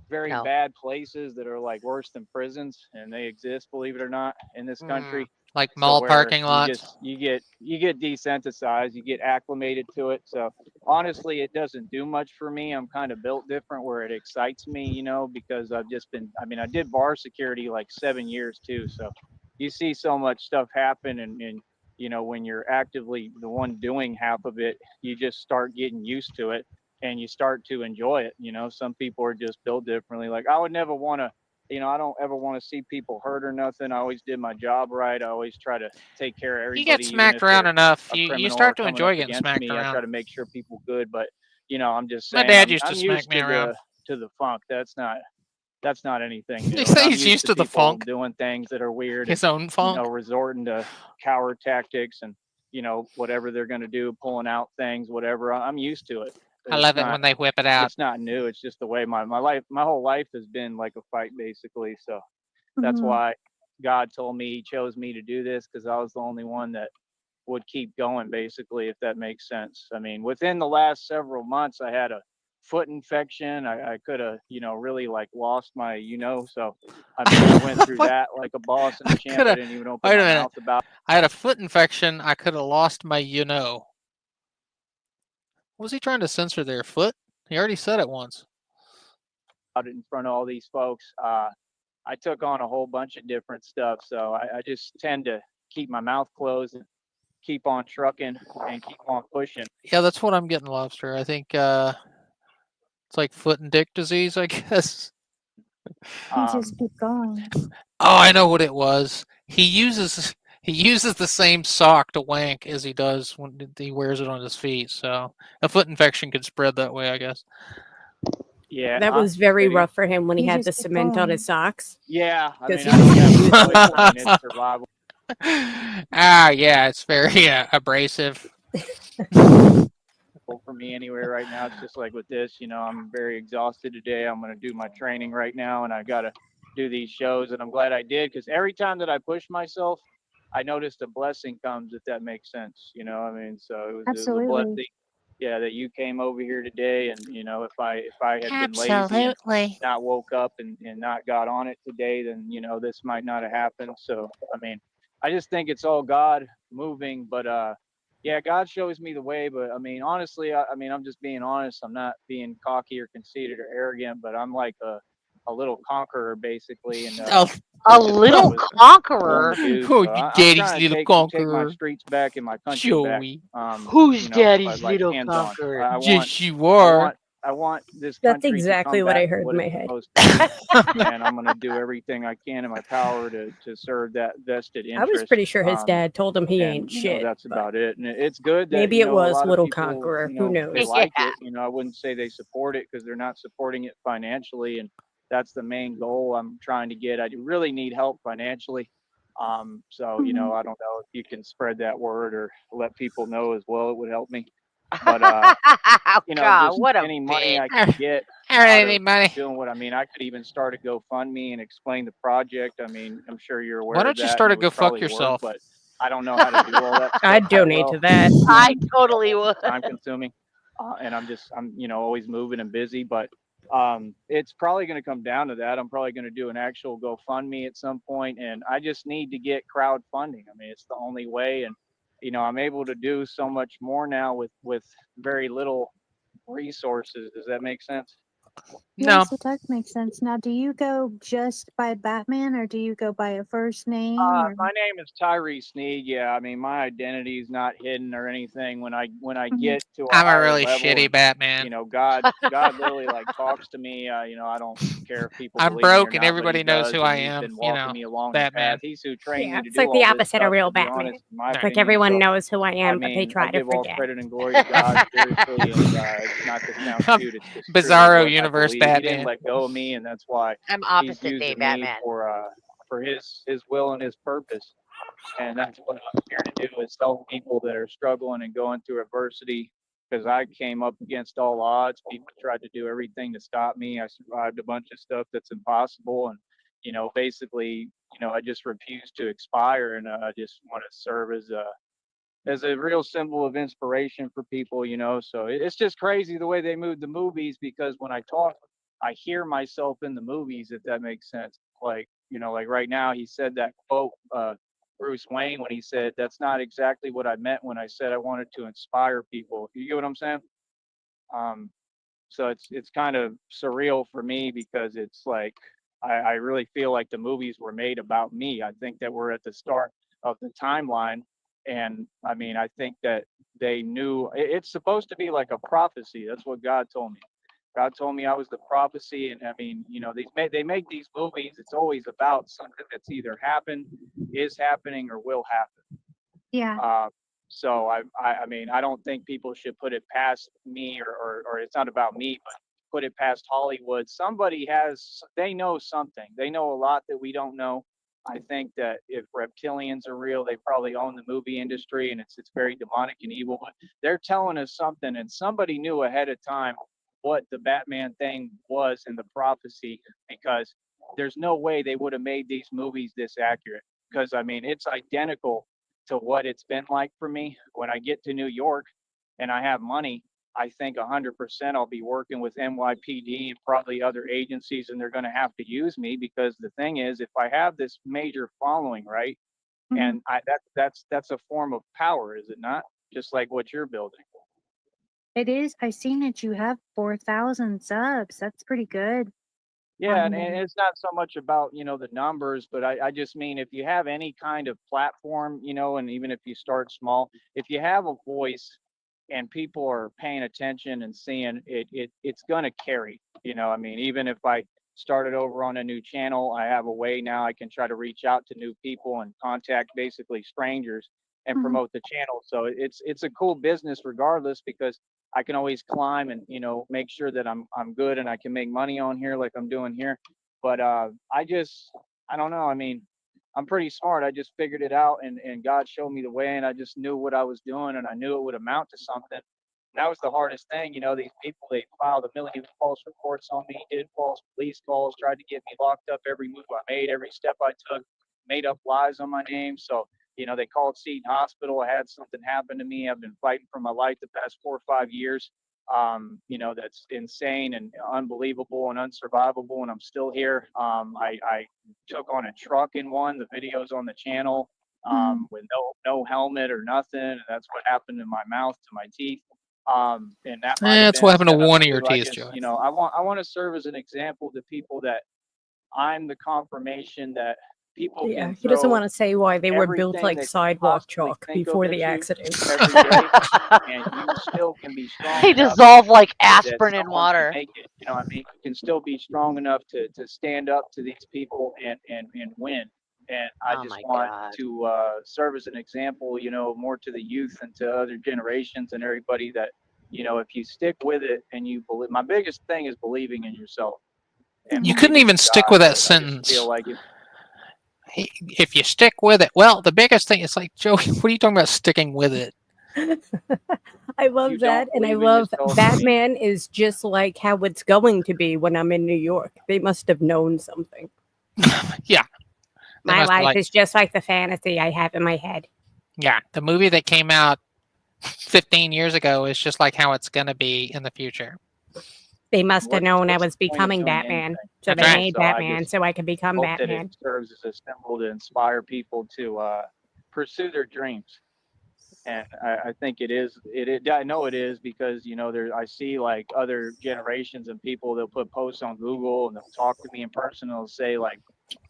very No. bad places that are like worse than prisons, and they exist, believe it or not, in this country. Like So mall where parking lots. you get desensitized, you get acclimated to it. So honestly, it doesn't do much for me. I'm kind of built different where it excites me, because I've just been. I mean, I did bar security like 7 years too. So you see so much stuff happen, and when you're actively the one doing half of it, you just start getting used to it and you start to enjoy it. Some people are just built differently. Like I would never want to. I don't ever want to see people hurt or nothing. I always did my job right. I always try to take care of everybody. You get even smacked if around they're enough, a you criminal start or to coming enjoy up getting against smacked me. I try around. to make sure people good, but I'm just My saying. dad used to I'm smack used me around. to the funk. That's not anything new. He said I'm he's used to the people funk. doing things that are weird. His own funk. Resorting to coward tactics and whatever they're going to do, pulling out things, whatever. I'm used to it. I love it when they whip it out. It's not new. It's just the way my whole life has been like a fight, basically. So that's Mhm. why God told me He chose me to do this, because I was the only one that would keep going, basically, if that makes sense. I mean, within the last several months, I had a foot infection. I could have, really like lost my, so I mean, I went through that like a boss and a champ. I didn't even open Wait a my minute. mouth about I had a foot infection. I could have lost my What was he trying to censor there? Foot? He already said it once. it in front of all these folks. I took on a whole bunch of different stuff, so I just tend to keep my mouth closed and keep on trucking and keep on pushing. Yeah, that's what I'm getting, Lobster. I think it's like foot and dick disease, I guess. You just keep going. Oh, I know what it was. He uses the same sock to wank as he does when he wears it on his feet. So a foot infection could spread that way, I guess. Yeah, That was very maybe. rough for him when he You had the just keep cement on going. his socks. Yeah, I mean, Because I don't have a choice. I mean, it's survival. Yeah, it's very abrasive. For me anyway right now. It's just like with this, I'm very exhausted today. I'm going to do my training right now, and I got to do these shows, and I'm glad I did, because every time that I push myself, I noticed a blessing comes, if that makes sense. I mean, so it was a Absolutely. blessing. Yeah, that you came over here today, and if I had been lazy and not woke up and not got on it today, then this might not have happened. So I mean, I just think it's all God moving, but yeah, God shows me the way. But I mean, honestly, I mean, I'm just being honest. I'm not being cocky or conceited or arrogant, but I'm like a little conqueror, basically. And A little conqueror. Oh, you daddy's little take conqueror. my streets back and my country Joey. back. Who's daddy's like little hands-on. conqueror? Yes, you are. I want this That's country exactly to come what back I to heard in what my it's head. supposed to be. And I'm going to do everything I can in my power to serve that vested interest. I was pretty sure his dad told him he ain't shit. That's but about it. And it's good that maybe it a was lot of Little people, Conqueror. Who knows? they like Yeah. it. I wouldn't say they support it, because they're not supporting it financially, and that's the main goal I'm trying to get. I really need help financially. So I don't know if you can spread that word or let people know as well. It would help me. But God, just what a any money bitch. I can get I really out need of money. doing what I mean. I could even start a GoFundMe and explain the project. I mean, I'm sure you're aware Why of don't you that, start and a it would Go Fuck probably Yourself? work, but I don't know how to do all that stuff I'd that donate well. to that. I totally would. Time consuming, and I'm always moving and busy. But It's probably going to come down to that. I'm probably going to do an actual GoFundMe at some point, and I just need to get crowdfunding. I mean, it's the only way, and I'm able to do so much more now with very little resources. Does that make sense? No, Yes, it does make sense. Now, do you go just by Batman, or do you go by a first name? Or... My name is Tyree Sneed. Yeah, I mean my identity is not hidden or anything. When I get to a I'm a higher really level, shitty and, Batman. God literally like talks to me. I don't care if people I'm believe me or broke and not, but everybody he knows does, who I and he's am. been walking me along the Batman. path. He's who trained Yeah, me to it's do like the all this opposite of stuff. real To be Batman. honest, in my No. Like opinion. everyone So, knows who I am, but they I try to give all forget. credit and glory to God, seriously, and it's not to sound I'm cute. It's just Bizarro truly what I Universe believe. He didn't Batman. let go of me, and that's why I'm he's opposite day using me Batman. for his will and his purpose. And that's what I'm here to do, is help people that are struggling and going through adversity. Because I came up against all odds. People tried to do everything to stop me. I survived a bunch of stuff that's impossible, and basically, I just refuse to expire, and I just want to serve as a real symbol of inspiration for people. So it's just crazy the way they move the movies, because when I talk, I hear myself in the movies, if that makes sense. Like, like right now, he said that quote, Bruce Wayne, when he said, "That's not exactly what I meant when I said I wanted to inspire people." You get what I'm saying? Um, so it's kind of surreal for me, because it's like I really feel like the movies were made about me. I think that we're at the start of the timeline, and I mean, I think that they knew it's supposed to be like a prophecy. That's what God told me. God told me I was the prophecy, and I mean, they make these movies. It's always about something that's either happened, is happening, or will happen. Yeah. So I mean, I don't think people should put it past me, or it's not about me, but put it past Hollywood. They know something. They know a lot that we don't know. I think that if reptilians are real, they probably own the movie industry, and it's very demonic and evil. But they're telling us something, and somebody knew ahead of time what the Batman thing was in the prophecy, because there's no way they would have made these movies this accurate. Because I mean, it's identical to what it's been like for me. When I get to New York and I have money, I think 100% I'll be working with NYPD and probably other agencies, and they're going to have to use me, because the thing is, if I have this major following, right, Mhm. and that's a form of power, is it not? Just like what you're building. It is. I seen that you have 4,000 subs. That's pretty good. Yeah, and it's not so much about, the numbers, but I just mean, if you have any kind of platform, and even if you start small, if you have a voice and people are paying attention and seeing it, it's gonna carry. I mean, even if I started over on a new channel, I have a way now I can try to reach out to new people and contact basically strangers and Mhm. promote the channel. So it's a cool business regardless, because I can always climb and make sure that I'm good and I can make money on here like I'm doing here. But I don't know. I mean, I'm pretty smart. I just figured it out, and God showed me the way, and I just knew what I was doing, and I knew it would amount to something. That was the hardest thing. These people, they filed a million false reports on me, did false police calls, tried to get me locked up every move I made, every step I took, made up lies on my name. So they called Seton Hospital. I had something happen to me. I've been fighting for my life the past 4 or 5 years. That's insane and unbelievable and unsurvivable, and I'm still here. I took on a truck and won. The videos on the channel, with no helmet or nothing. And that's what happened in my mouth to my teeth. And that might have That's been what a happened to setup one of your too. I teeth, just, Joey. I want to serve as an example to people that I'm the confirmation that people Yeah, can he doesn't throw want to say why they were built everything like they can sidewalk possibly chalk think of before at the you accident. every day, and you still can be strong They enough dissolve like that aspirin in someone can water. make it. You know what I mean? You can still be strong enough to stand up to these people and win. And I Oh just my want God. to serve as an example, more to the youth and to other generations and everybody, that, if you stick with it and you believe, my biggest thing is believing in yourself and You Mhm. couldn't believing even in stick God. with that But I just feel sentence. like If you stick with it, well, the biggest thing is like, Joey, what are you talking about sticking with it? I love you that, don't and I believe in love yourself, I mean, Batman is just like how it's going to be when I'm in New York. They must have known something. Yeah. They My must be life like, is just like the fantasy I have in my head. yeah, the movie that came out 15 years ago is just like how it's going to be in the future. They must have known I what's was the point of becoming doing Batman. anything? So That's they right. made So I Batman just so I could become hope that Batman. it serves as a symbol to inspire people to pursue their dreams. And I think it is. I know it is because I see like other generations and people. They'll put posts on Google and they'll talk to me in person. And they'll say like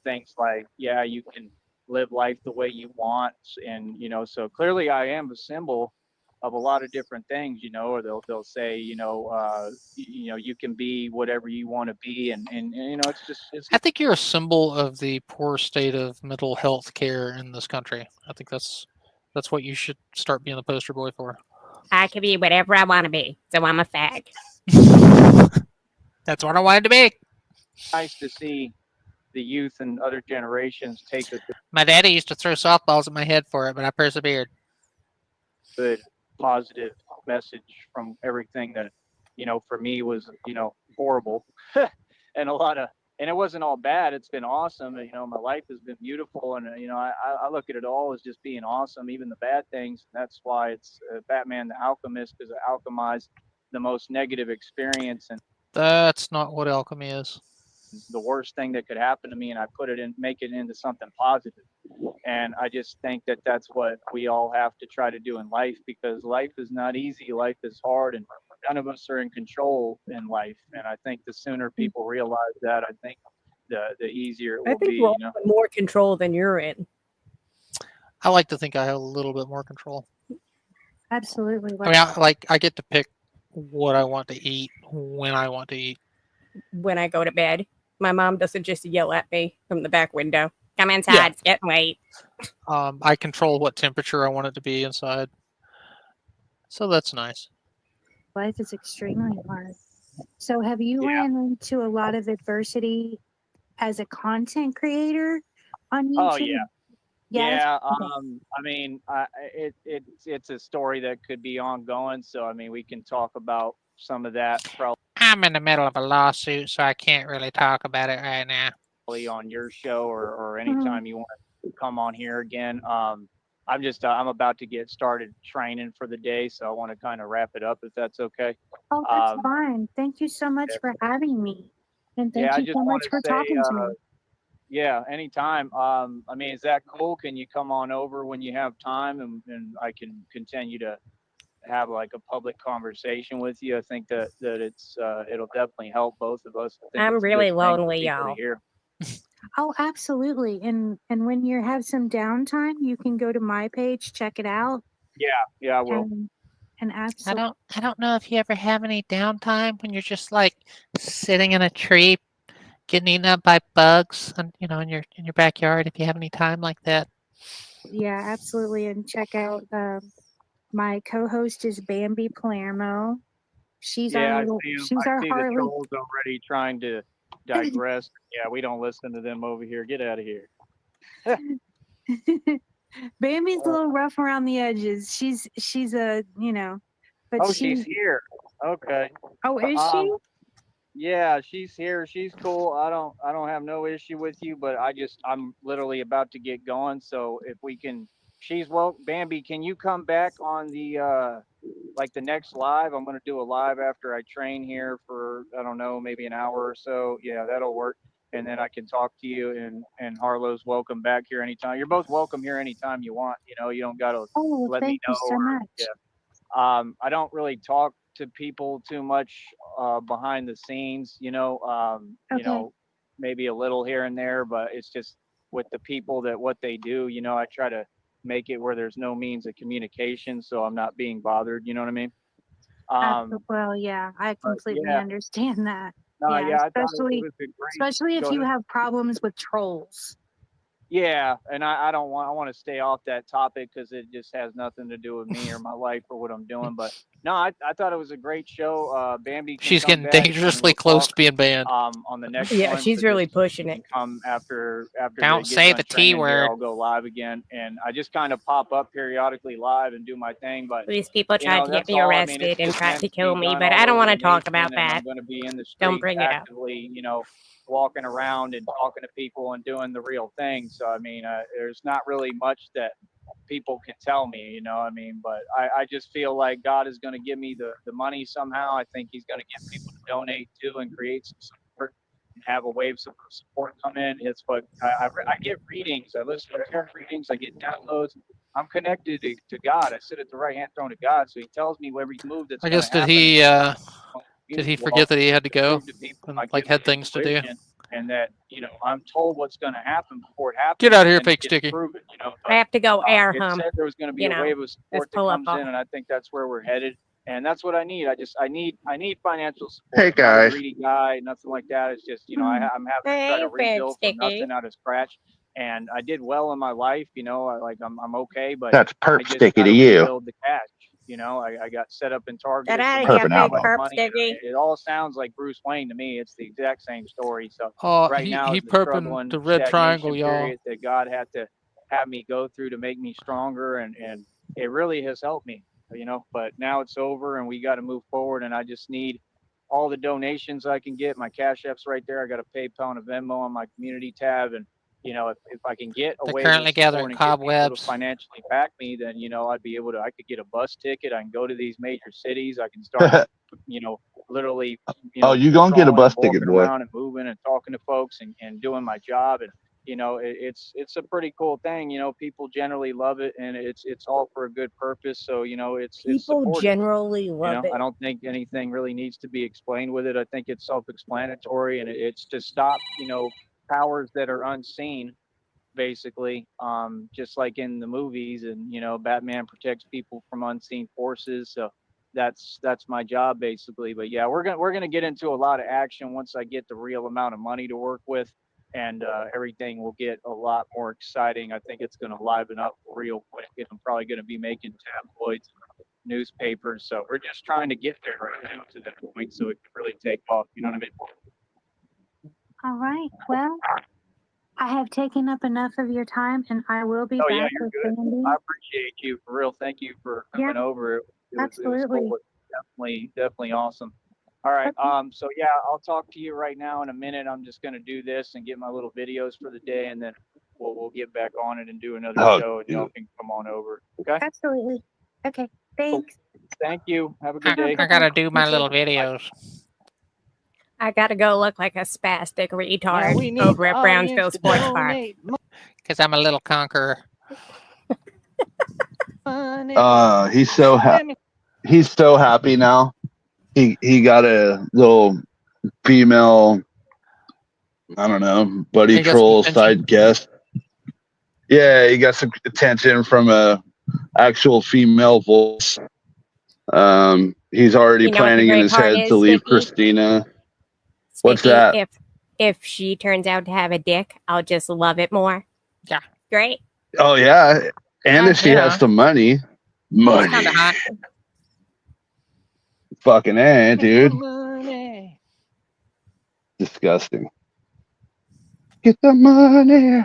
things like, "Yeah, you can live life the way you want," and so clearly I am a symbol of a lot of different things. Or they'll say, you can be whatever you want to be, and it's I think you're a symbol of the poor state of mental health care in this country. I think that's what you should start being the poster boy for. I can be whatever I want to be. So I'm a fag. That's what I wanted to be. nice to see the youth and other generations take a My daddy used to throw softballs at my head for it, but I persevered. good positive message from everything that for me was horrible and a lot of and it wasn't all bad. It's been awesome. My life has been beautiful, and I look at it all as just being awesome, even the bad things. That's why it's Batman the Alchemist, because it alchemized the most negative experience and That's not what alchemy is. the worst thing that could happen to me, and I make it into something positive. And I just think that that's what we all have to try to do in life, because life is not easy. Life is hard, and none of us are in control in life. And I think the sooner people realize that, I think the easier it I will think be. we're all in more control than you're in. I like to think I have a little bit more control. Absolutely. I mean, I get to pick what I want to eat when I want to eat. When I go to bed, my mom doesn't just yell at me from the back window. Come inside, it's getting late. I control what temperature I want it to be inside. So that's nice. Life is extremely hard. So have you ran into a lot of adversity as a content creator on YouTube? Oh yeah. Yes? Yeah, Okay. I mean, it's a story that could be ongoing. So I mean, we can talk about some of that I'm in the middle of a lawsuit, so I can't really talk about it right now. probably on your show or Mhm. anytime you want to come on here again. I'm about to get started training for the day, so I want to kind of wrap it up if that's okay. Oh, that's Um, fine. Thank you so much yeah, for having me. And thank yeah, I you just so want much to for say, talking to me. yeah, anytime. I mean, is that cool? Can you come on over when you have time, and I can continue to have like a public conversation with you? I think that it'll definitely help both of us. I think I'm it's a good really thing for lonely, people to y'all. hear. Oh, absolutely. And when you have some downtime, you can go to my page, check it out, Yeah, I will. and absolutely. I don't know if you ever have any downtime when you're just like sitting in a tree getting eaten up by bugs and in your backyard if you have any time like that. Yeah, absolutely. And check out my co-host is Bambi Palermo. She's Yeah, our I little see 'em. she's I our see the Harley. trolls already trying to digress. Yeah, we don't listen to them over here. Get out of here. Bambi's a Uh, little rough around the edges. She's a but oh, she she's here. Okay. oh, is she? Um, yeah, she's here. She's cool. I don't have no issue with you, but I'm literally about to get going. So if we can, Bambi, can you come back on the like the next live? I'm gonna do a live after I train here for I don't know, maybe an hour or so. Yeah, that'll work. And then I can talk to you, and Harlow's welcome back here anytime. You're both welcome here anytime you want. You don't gotta Oh, let me thank you know so or much. I don't really talk to people too much behind the scenes, Okay. maybe a little here and there, but it's just with the people that what they do, I try to make it where there's no means of communication, so I'm not being bothered, you know what I mean? Well, yeah, I But completely yeah, understand that. no, Yeah, yeah, I thought it especially was a great. especially if Go you ahead. have problems with trolls. Yeah, and I don't want I want to stay off that topic because it just has nothing to do with me or my life or what I'm doing. But no, I thought it was a great show. Bambi can She's come getting back and dangerously we'll close talk to being banned. on the next Yeah, one. she's So really just pushing you it. can come after Don't they get say done the T training here. word. I'll go live again, and I just kind of pop up periodically live and do my thing. But These people tried to get that's me all. I mean, it's arrested and just tried meant to to be kill me, done but all I don't over want the to talk nation, about and that. I'm going to be in the Don't streets bring it up. actively, walking around and talking to people and doing the real thing. So I mean, there's not really much that people can tell me, you know what I mean? But I just feel like God is going to give me the money somehow. I think he's going to get people to donate to and create some support and have a wave of support come in. It's what I get readings. I listen to prayer readings. I get downloads. I'm connected to God. I sit at the right hand throne of God. So he tells me every move that's I going guess to happen. did he Well, forget that he had to go prove to people and by like giving had me things to do? fruition, and that, you know, I'm told what's going to happen before it happens. Get out of here, and then fake it gets sticky. proven, you know. I have to go air It hum. said there was going to be you a know, wave of support that pull up comes all- in, and I think that's where we're headed. And that's what I need. I need financial support. Hey, I'm not a guys. greedy guy, nothing like that. It's just, you know, I'm having to try to Hey, Fake rebuild from Sticky. nothing out of scratch. And I did well in my life, you know. I'm okay, but That's I perp just sticky gotta to you. rebuild the cash. You know, I got set up and targeted. Get for out of money, here, Perp big now. money, perp money. sticky. It all sounds like Bruce Wayne to me. It's the exact same story. So right He now he is the perping struggling the red triangle, stagnation y'all. period that God had to have me go through to make me stronger, and it really has helped me, you know. But now it's over, and we got to move forward, and I just need all the donations I can get. My Cash App's right there. I got a PayPal and a Venmo on my community tab, and you know, if I can get a They're way currently to gathering support and get people to cobwebs. financially back me, then you know, I could get a bus ticket. I can go to these major cities. I can start, you know, literally, you know, Oh, you gonna get a crawling bus and walking ticket, boy. around and moving and talking to folks and doing my job. And you know, it's a pretty cool thing. You know, people generally love it, and it's all for a good purpose. So you know, it's People supported. generally You love know, I it. don't think anything really needs to be explained with it. I think it's self-explanatory, and it's to stop, you know, powers that are unseen, basically, just like in the movies. And you know, Batman protects people from unseen forces. So that's my job, basically. But yeah, we're gonna get into a lot of action once I get the real amount of money to work with, and everything will get a lot more exciting. I think it's gonna liven up real quick, and I'm probably gonna be making tabloids, newspapers. So we're just trying to get there right now to that point so it can really take off. You know what I mean? All right. Well, I have taken up enough of your time, and I will be Oh yeah, back you're with good. Sandy. I appreciate you for real. Thank you for coming over. It was absolutely. cool. Definitely awesome. All right. Okay. So yeah, I'll talk to you right now in a minute. I'm just gonna do this and get my little videos for the day, and then we'll get back on it and do another Oh, show, and y'all can come on over. Okay. Absolutely. Okay. Thanks. Thank you. Have a good day. I gotta do my You little too. videos. I gotta go look like a spastic Now retard we need over the at audience Brownsville to Sports Park. donate Because I'm a little conqueror. money. He's so he's so happy now. He got a little female, I don't know, buddy He got some troll attention. side guest. Yeah, he got some attention from a actual female voice. He's already You know what the planning in great his part head is, to leave Sticky? Christina. What's Sticky, that? if she turns out to have a dick, I'll just love it more. Yeah. Great. Oh yeah, and if she Yeah. has some money, It's kind of hot. fucking A, dude, Money. disgusting. Get the money.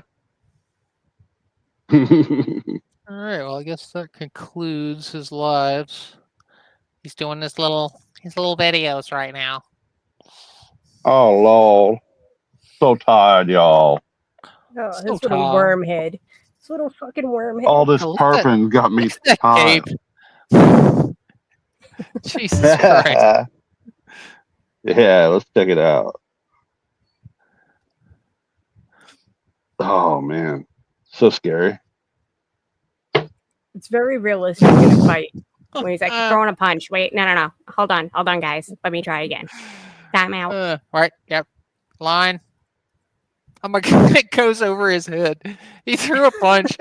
All right. Well, I guess that concludes his lives. He's doing his little videos right now. Oh lol, so tired, y'all. Oh, So his little tired. worm head. His little fucking worm head. All this Oh, look at perping got me Look at that tired. cape. Jesus Christ. Yeah, let's check it out. Oh man, so scary. It's very realistic in a fight. When he's like throwing a punch. Wait, no. Hold on, guys. Let me try again. Time out. Right. Yep. Line. Oh my God! It goes over his head. He threw a punch.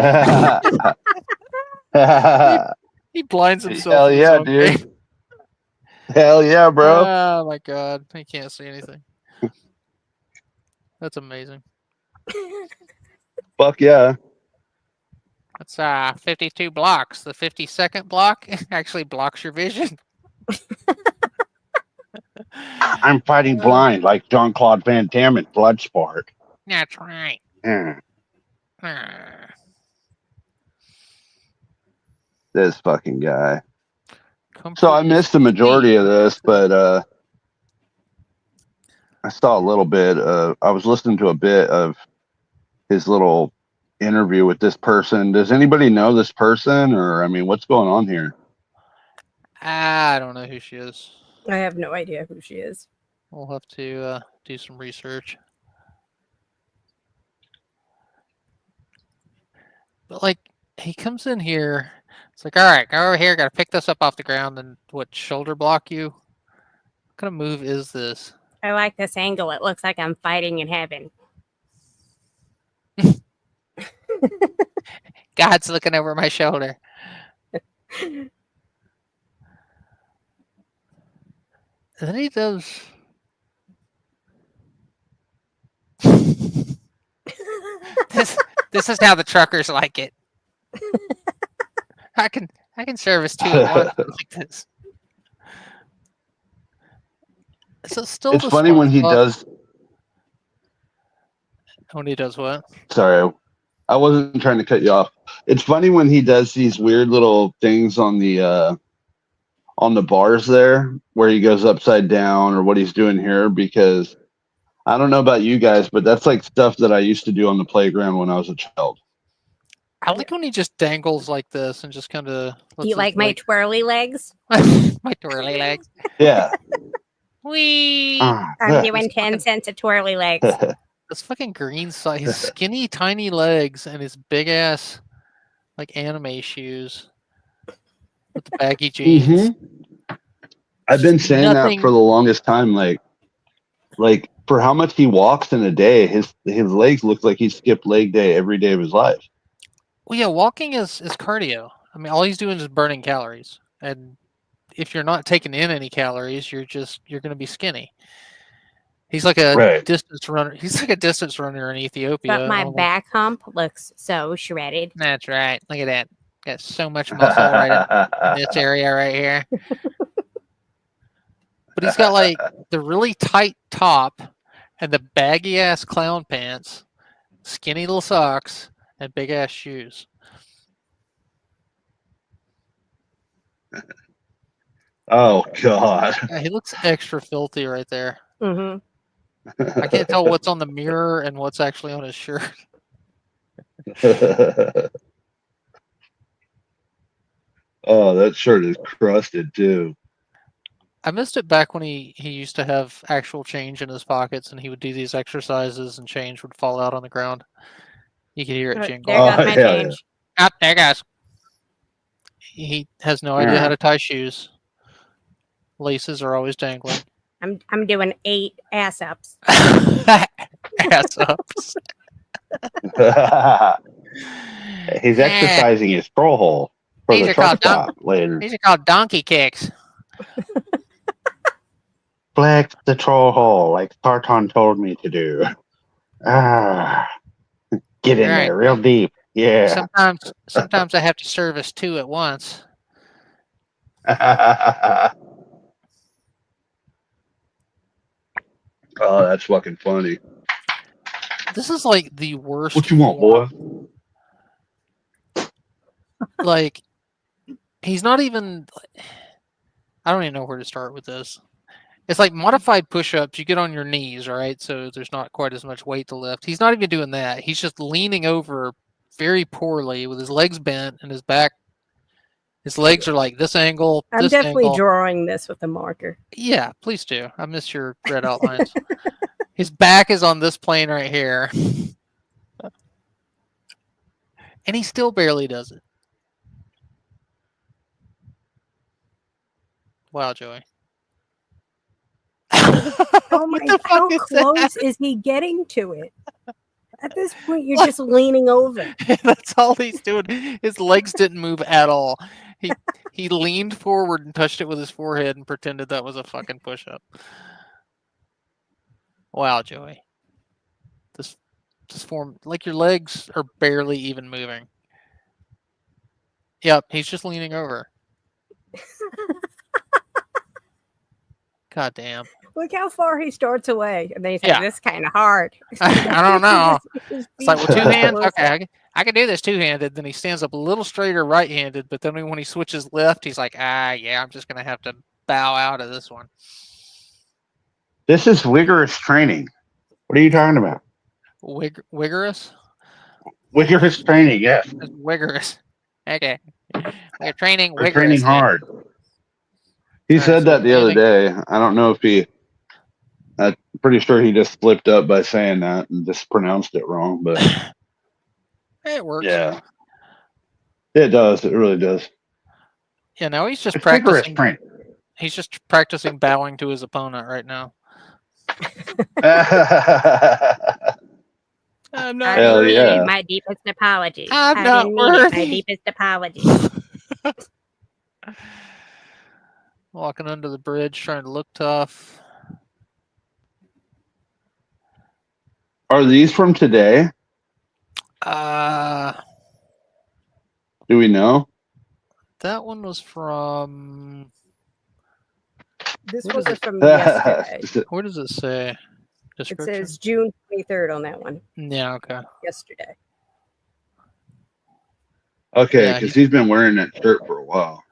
He blinds himself. Hell in his yeah, own dude. game. Hell yeah, bro. Oh my God! He can't see anything. That's amazing. Fuck yeah. That's 52 blocks. The 52nd block actually blocks your vision. I'm fighting blind like Jean-Claude Van Damme in Bloodsport. That's right. Yeah, Ah. this fucking guy. Comfort So I is missed the majority of this, but I saw a little bit of. I was listening to a bit of his little interview with this person. Does anybody know this person, or I mean, what's going on here? I don't know who she is. I have no idea who she is. We'll have to do some research. But like, he comes in here. It's like, all right, go over here. Got to pick this up off the ground and what, shoulder block you? What kind of move is this? I like this angle. It looks like I'm fighting in heaven. God's looking over my shoulder. And then he does. This is how the truckers like it. I can service two at once like this. So still It's the funny when he SpongeBob- does. When he does what? Sorry, I wasn't trying to cut you off. It's funny when he does these weird little things on the bars there, where he goes upside down, or what he's doing here, because I don't know about you guys, but that's like stuff that I used to do on the playground when I was a child. I like when he just dangles like this and just kind of. You like my twirly legs? my twirly legs? Yeah. Wee. I'm doing 10 cents a twirly legs. This fucking green side, his skinny, tiny legs and his big ass, like anime shoes with the baggy jeans. Mm-hmm. I've been saying that for the longest time. Like for how much he walks in a day, his legs look like he skipped leg day every day of his life. Well, yeah, walking is cardio. I mean, all he's doing is burning calories, and if you're not taking in any calories, you're going to be skinny. He's like a distance runner. He's like a distance runner in Ethiopia. But my back hump looks so shredded. That's right. Look at that. Got so much muscle right in this area right here. But he's got like the really tight top and the baggy ass clown pants, skinny little socks, and big ass shoes. Oh God! Yeah, he looks extra filthy right there. Mm-hmm. I can't tell what's on the mirror and what's actually on his shirt. Oh, that shirt is crusted too. I missed it back when he used to have actual change in his pockets, and he would do these exercises, and change would fall out on the ground. You could hear it jingle. There goes my change. Ah, there goes. He has no idea how to tie shoes. Laces are always dangling. I'm doing 8 ass ups. Ass ups. He's exercising his troll hole for the truck stop later. These are called donkey kicks. Flex the troll hole like Tartan told me to do. Get in there real deep. Yeah. Sometimes I have to service 2 at once. Oh, that's fucking funny. This is like the worst. What you want, boy? Like, he's not even. I don't even know where to start with this. It's like modified push-ups. You get on your knees, right? So there's not quite as much weight to lift. He's not even doing that. He's just leaning over very poorly with his legs bent and his back. His legs are like this angle. I'm this definitely angle. drawing this with a marker. Yeah, please do. I miss your red outlines. His back is on this plane right here. And he still barely does it. Wow, Joey. Oh my! How close is he getting to it? At this point, you're just leaning over. That's all he's doing. His legs didn't move at all. He leaned forward and touched it with his forehead and pretended that was a fucking push-up. Wow, Joey. This form, like your legs are barely even moving. Yep, he's just leaning over. God damn. Look how far he starts away. And then he's like, this is kind of hard. I don't know. It's like, well, 2 hands? Okay, I can do this 2-handed. Then he stands up a little straighter right-handed, but then when he switches left, he's like, yeah, I'm just going to have to bow out of this one. This is vigorous training. What are you talking about? Vigorous? Vigorous training, yes. It's vigorous. Okay. We're training We're training vigorously. hard. He All right, said so that the other training- day. I don't know if he. I'm pretty sure he just slipped up by saying that and just pronounced it wrong. But It works. yeah, it does. It really does. Yeah, now he's just It's vigorous practicing. training. He's just practicing bowing to his opponent right now. I'm not I Hell worthy. yeah. mean my deepest apologies. I'm I not didn't mean it. My worthy. deepest apologies. Walking under the bridge, trying to look tough. Are these from today? Uh, Do we know? that one was from. This What one is was it? from yesterday. Where does it say? It Description. says June 23rd on that one. Yeah. Okay. Yesterday. Okay, Yeah, because he's been wearing that shirt for a while.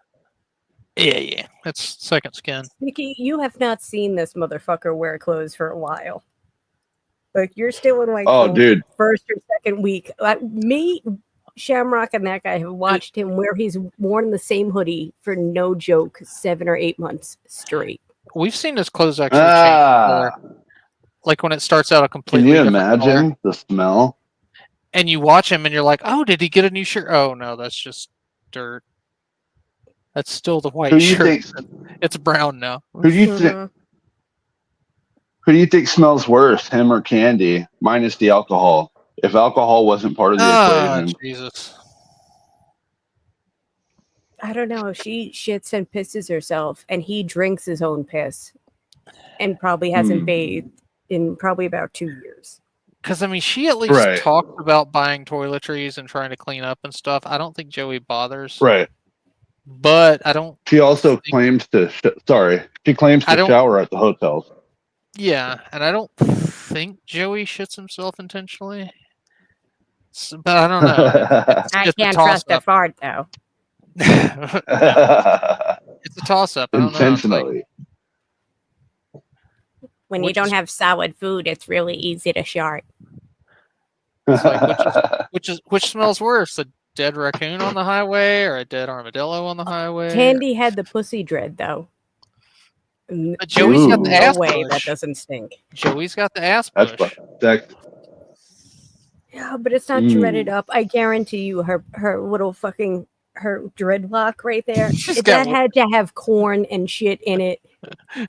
Yeah. That's second skin. Nikki, you have not seen this motherfucker wear clothes for a while. Like you're still in like Oh, the dude. first or second week. Like me, Shamrock, and that guy have watched him where he's worn the same hoodie for no joke 7 or 8 months straight. We've seen his clothes actually change color. Like when it starts out a Can completely you different color, imagine the smell? and you watch him and you're like, oh, did he get a new shirt? Oh no, that's just dirt. That's still the white Who do you shirt. think? It's brown now. Who do you think? Who do you think smells worse, him or Candy, minus the alcohol? If alcohol wasn't part of the equation. Jesus. I don't know. She shits and pisses herself, and he drinks his own piss, and probably hasn't bathed in probably about 2 years. Because I mean, she at least talked about buying toiletries and trying to clean up and stuff. I don't think Joey bothers. Right. But I don't. She also claims to. She claims to shower at the hotels. Yeah, and I don't think Joey shits himself intentionally. But I don't know. I can't trust a fart though. It's a toss-up. I don't know. Intentionally. When you don't have solid food, it's really easy to shart. It's like, which smells worse, a dead raccoon on the highway or a dead armadillo on the highway? Candy had the pussy dread though. But Joey's got the ass way push. that doesn't stink. Joey's got the ass push. Yeah, but it's not dreaded up. I guarantee you, her little fucking her dreadlock right there. That had to have corn and shit in it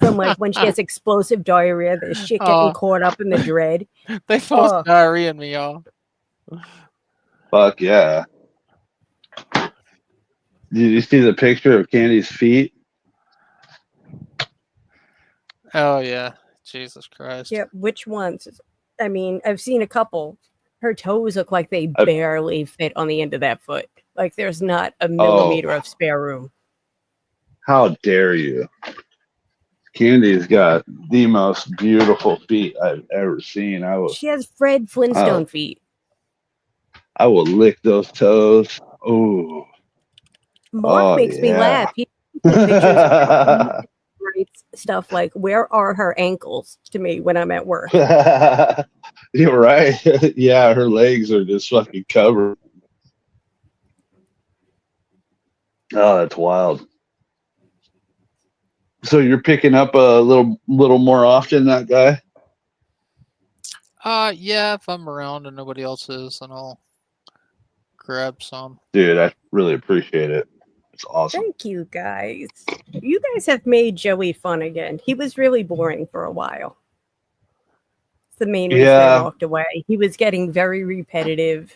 from like when she has explosive diarrhea. There's shit getting caught up in the dread. They forced diarrhea in me, y'all. Fuck yeah. Did you see the picture of Candy's feet? Oh yeah, Jesus Christ. Yeah, which ones? I mean, I've seen a couple. Her toes look like they barely fit on the end of that foot. Like there's not a millimeter of spare room. How dare you? Candy's got the most beautiful feet I've ever seen. She has Fred Flintstone feet. I will lick those toes. Oh. Mark makes me laugh. He pictures writes stuff like, "Where are her ankles?" to me when I'm at work. You're right. Yeah, her legs are just fucking covered. Oh, that's wild. So you're picking up a little more often, that guy? Yeah, if I'm around and nobody else is, then I'll grab some. Dude, I really appreciate it. It's awesome. Thank you, guys. You guys have made Joey fun again. He was really boring for a while. It's the main reason I walked away. He was getting very repetitive.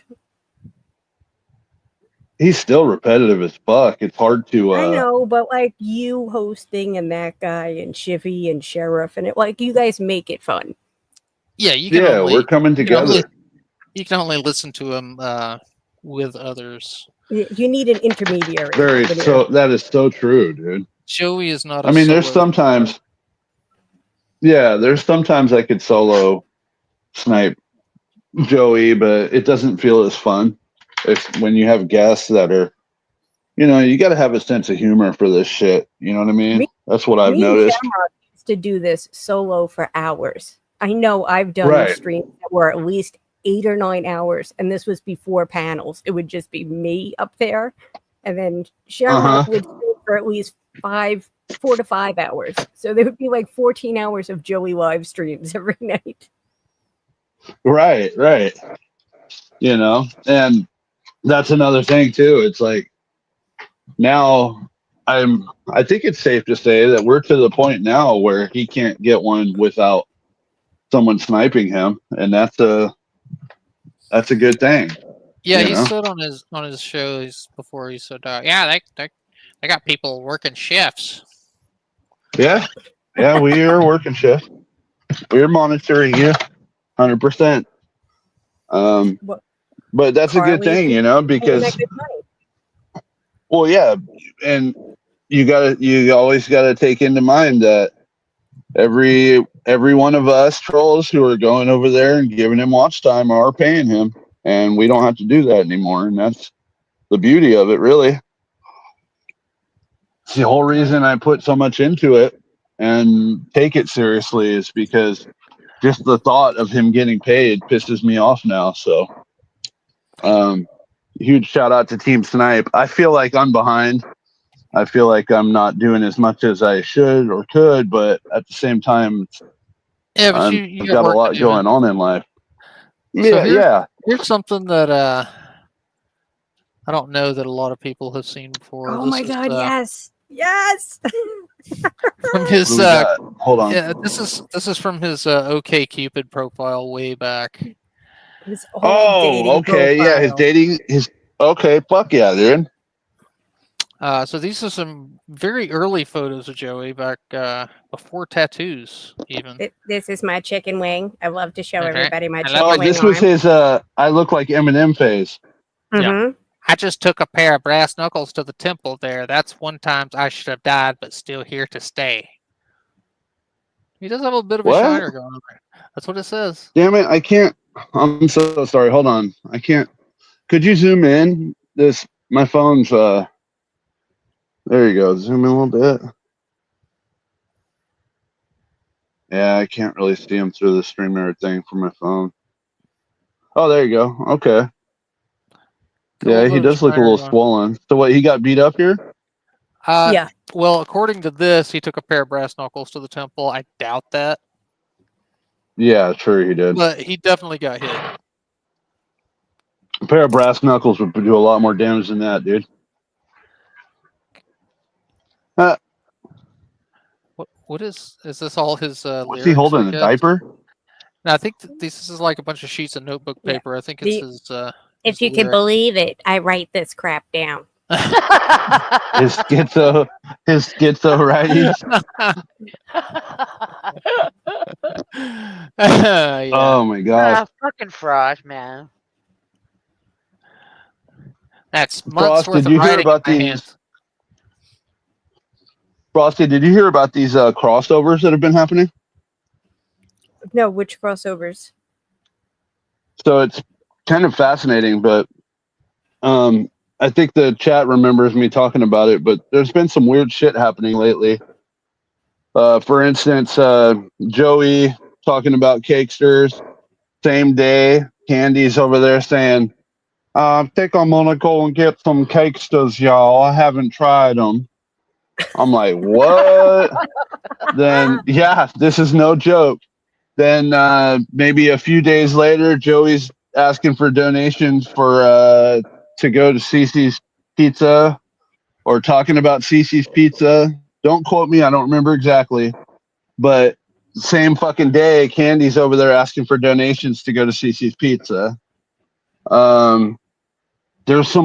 He's still repetitive as fuck. It's hard to. I know, but like you hosting and that guy and Shivy and Sheriff and it, like you guys make it fun. Yeah, you can. Only, we're coming together. You can only listen to him with others. You need an intermediary. That is so true, dude. Joey is not. I mean, there's sometimes. Yeah, there's sometimes I could solo snipe Joey, but it doesn't feel as fun. If when you have guests that are, you got to have a sense of humor for this shit. You know what I mean? That's what I've noticed. Used to do this solo for hours. I know I've done streams that were at least 8 or 9 hours, and this was before panels. It would just be me up there, and then Shamrock would stream for at least 4 to 5 hours. So there would be like 14 hours of Joey live streams every night. Right. You know, and that's another thing too. It's like now I think it's safe to say that we're to the point now where he can't get one without someone sniping him, and that's a good thing. Yeah, you he know? said on his shows before, he said, "Yeah, they got people working shifts." Yeah, we are working shift. We're monitoring you, 100%. But that's a good thing, you know, because well, yeah, and you always gotta take into mind that every one of us trolls who are going over there and giving him watch time are paying him, and we don't have to do that anymore, and that's the beauty of it, really. It's the whole reason I put so much into it and take it seriously is because just the thought of him getting paid pisses me off now. So huge shout out to Team Snipe. I feel like I'm behind. I feel like I'm not doing as much as I should or could, but at the same time, Yeah, but I've you got a got work lot to do, going man. on in life. So Yeah. Here's something that I don't know that a lot of people have seen before. Oh This my is, god, yes. from his What do we got? Hold on. yeah, this is from his OK Cupid profile way back. His whole dating okay, profile. his okay, fuck yeah, dude. So these are some very early photos of Joey back before tattoos, even. This is my chicken wing. I love to show Okay. everybody my I chicken love wing. it. This was his I look like Eminem phase. Yeah. I just took a pair of brass knuckles to the temple there. That's one time I should have died, but still here to stay. He does have a bit of a What? shiner going on there. That's what it says. Damn it, I can't. I'm so sorry. Hold on. I can't. Could you zoom in? My phone's there you go. Zoom in a little bit. Yeah, I can't really see him through the streamer thing from my phone. Oh, there you go. Okay. Yeah, he does look a little swollen. So what, he got beat up here? Yeah. Well, according to this, he took a pair of brass knuckles to the temple. I doubt that. Yeah, sure he did. But he definitely got hit. A pair of brass knuckles would do a lot more damage than that, dude. What is this all his What's lyrics? he holding, a diaper? No, I think this is like a bunch of sheets of notebook paper. I think it's his if you can believe it, I write this crap down. his schizo writings. Yeah. Oh my gosh. Fucking Frost, man. That's months worth of writing in my hands. Frosty, did you hear about these crossovers that have been happening? No, which crossovers? So it's kind of fascinating, but I think the chat remembers me talking about it, but there's been some weird shit happening lately. For instance, Joey talking about cakesters. Same day, Candy's over there saying, I think I'm going to go and get some cakesters, y'all. I haven't tried them. I'm like, what? Then, yeah, this is no joke. Then maybe a few days later, Joey's asking for donations for to go to Cece's Pizza, or talking about Cece's Pizza. Don't quote me. I don't remember exactly. But same fucking day, Candy's over there asking for donations to go to Cece's Pizza. There's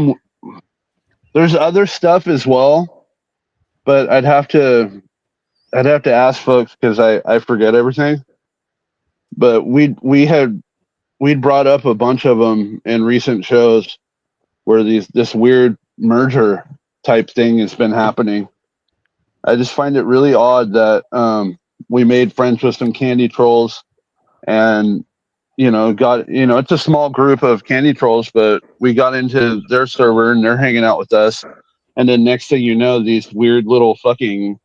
other stuff as well, but I'd have to ask folks because I forget everything. But we'd brought up a bunch of them in recent shows where this weird merger type thing has been happening. I just find it really odd that we made friends with some candy trolls, and it's a small group of candy trolls, but we got into their server and they're hanging out with us, and then next thing you know, these weird little fucking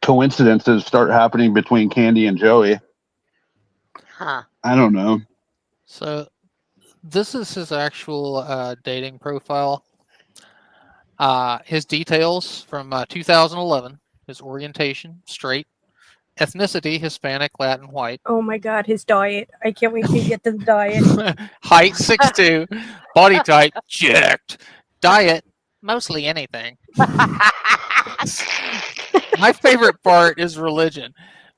coincidences start happening between Candy and Joey. Huh. I don't know. So This is his actual dating profile. His details from 2011: his orientation, straight; ethnicity, Hispanic, Latin, white; Oh my God, his diet. I can't wait to get to the diet. height 6'2", body type jacked; diet mostly anything. My favorite part is religion,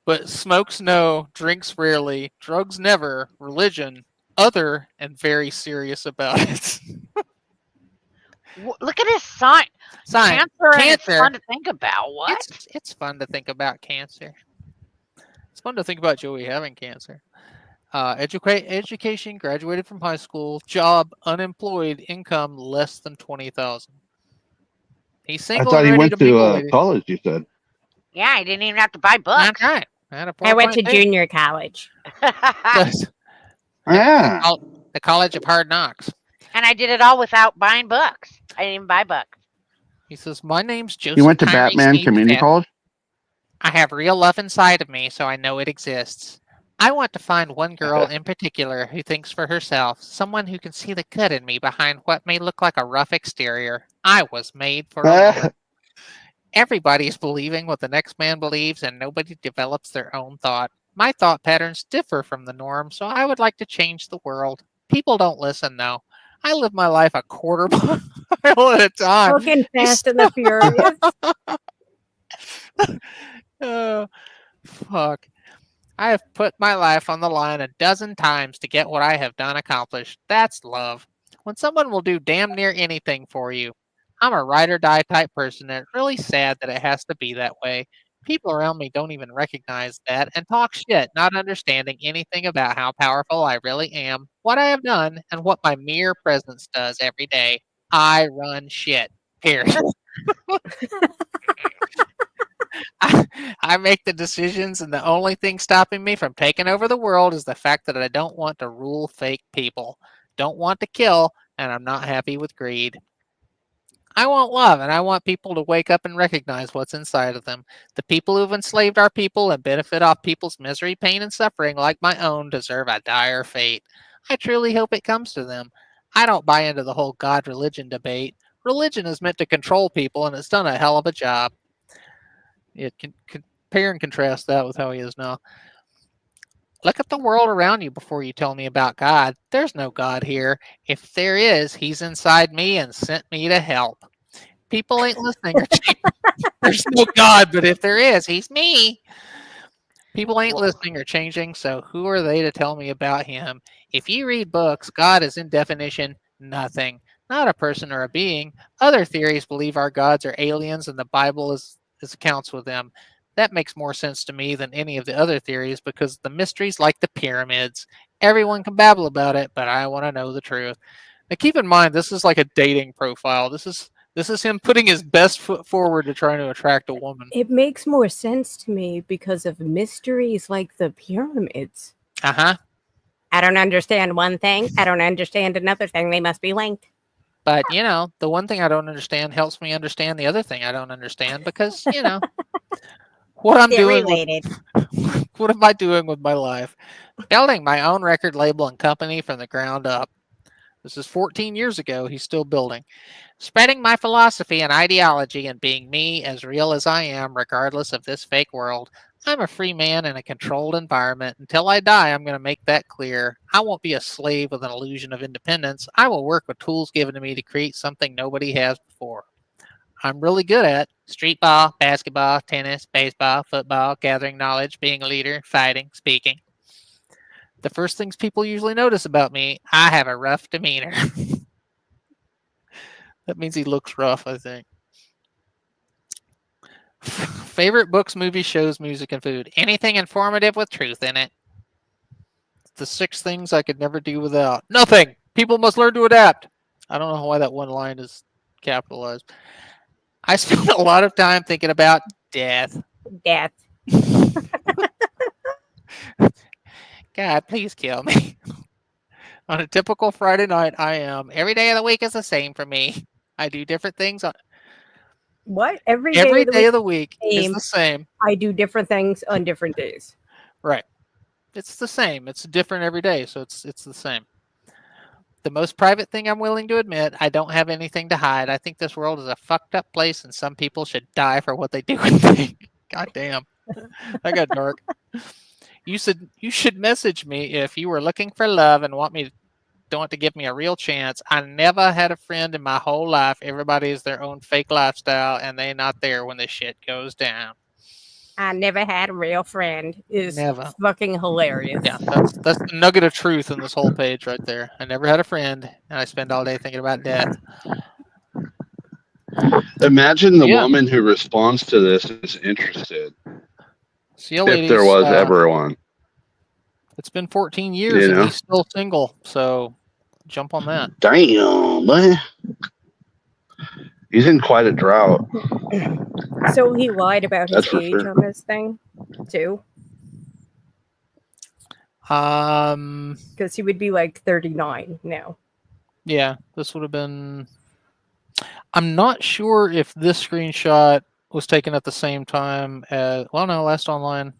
but smokes no, drinks rarely, drugs never, religion other, and very serious about it. Look at his sign. Sign Cancer, and it's cancer. fun to think about. What? It's fun to think about cancer. It's fun to think about Joey having cancer. Education, graduated from high school, job, unemployed, income less than 20,000. He's I single thought and he ready went to mingle, to ladies. college. You said. Yeah, I didn't even have to buy That's books. right. I had a I went to 4.2. junior college. The Yeah. the College of Hard Knocks. And I did it all without buying books. I didn't even buy books. He says, "My name's Joseph You went to Tyrese Batman Needs Community Fat. College. I have real love inside of me, so I know it exists. I want to find one girl in particular who thinks for herself, someone who can see the good in me behind what may look like a rough exterior. I was made for a woman. Everybody's believing what the next man believes, and nobody develops their own thought. My thought patterns differ from the norm, so I would like to change the world. People don't listen, though. I live my life a quarter mile at a time." Fucking He's Fast and the Furious. Oh, fuck. I have put my life on the line a dozen times to get what I have done accomplished. That's love. When someone will do damn near anything for you. I'm a ride or die type person, and it's really sad that it has to be that way. People around me don't even recognize that and talk shit, not understanding anything about how powerful I really am, what I have done, and what my mere presence does every day. I run shit. Period. I make the decisions, and the only thing stopping me from taking over the world is the fact that I don't want to rule fake people, don't want to kill, and I'm not happy with greed. I want love, and I want people to wake up and recognize what's inside of them. The people who've enslaved our people and benefit off people's misery, pain, and suffering like my own deserve a dire fate. I truly hope it comes to them. I don't buy into the whole God religion debate. Religion is meant to control people, and it's done a hell of a job. It can compare and contrast that with how he is now. Look at the world around you before you tell me about God. There's no God here. If there is, he's inside me and sent me to help. People ain't listening. There's no God, but if there is, he's me. People ain't listening or changing, so who are they to tell me about him? If you read books, God is in definition nothing, not a person or a being. Other theories believe our gods are aliens and the Bible is accounts with them. That makes more sense to me than any of the other theories because the mysteries like the pyramids. Everyone can babble about it, but I want to know the truth. Now keep in mind this is like a dating profile. This is him putting his best foot forward to try to attract a woman. It makes more sense to me because of mysteries like the pyramids. Uh-huh. I don't understand one thing. I don't understand another thing. They must be linked. But, the one thing I don't understand helps me understand the other thing I don't understand because, what I'm They're doing related. what am I doing with my life? Building my own record label and company from the ground up. This is 14 years ago. He's still building. Spreading my philosophy and ideology and being me as real as I am, regardless of this fake world. I'm a free man in a controlled environment. Until I die, I'm going to make that clear. I won't be a slave with an illusion of independence. I will work with tools given to me to create something nobody has before. I'm really good at street ball, basketball, tennis, baseball, football, gathering knowledge, being a leader, fighting, speaking. The first things people usually notice about me, I have a rough demeanor. That means he looks rough, I think. Favorite books, movies, shows, music, and food. Anything informative with truth in it. The 6 things I could never do without. Nothing. People must learn to adapt. I don't know why that one line is capitalized. I spend a lot of time thinking about death. Death. God, please kill me. On a typical Friday night, I am. Every day of the week is the same for me. I do different things. What? Every day of the week is the same. I do different things on different days. Right. It's the same. It's different every day, so it's the same. the most private thing I'm willing to admit. I don't have anything to hide. I think this world is a fucked up place, and some people should die for what they do and think. God damn, that got dark. You should message me if you were looking for love and want to give me a real chance. I never had a friend in my whole life. Everybody is their own fake lifestyle, and they not there when the shit goes down. I never had a real friend is Never. fucking hilarious. Yeah, that's the nugget of truth in this whole page right there. I never had a friend, and I spend all day thinking about death. Imagine the woman who responds to this is interested. See you, If ladies. there was ever one. It's been 14 years and he's still single, so jump on that. Damn, man. He's in quite a drought. So he lied about his That's for age sure. on this thing, too? Because he would be like 39 now. Yeah, this would have been... I'm not sure if this screenshot was taken at the same time as... Well, no, last online...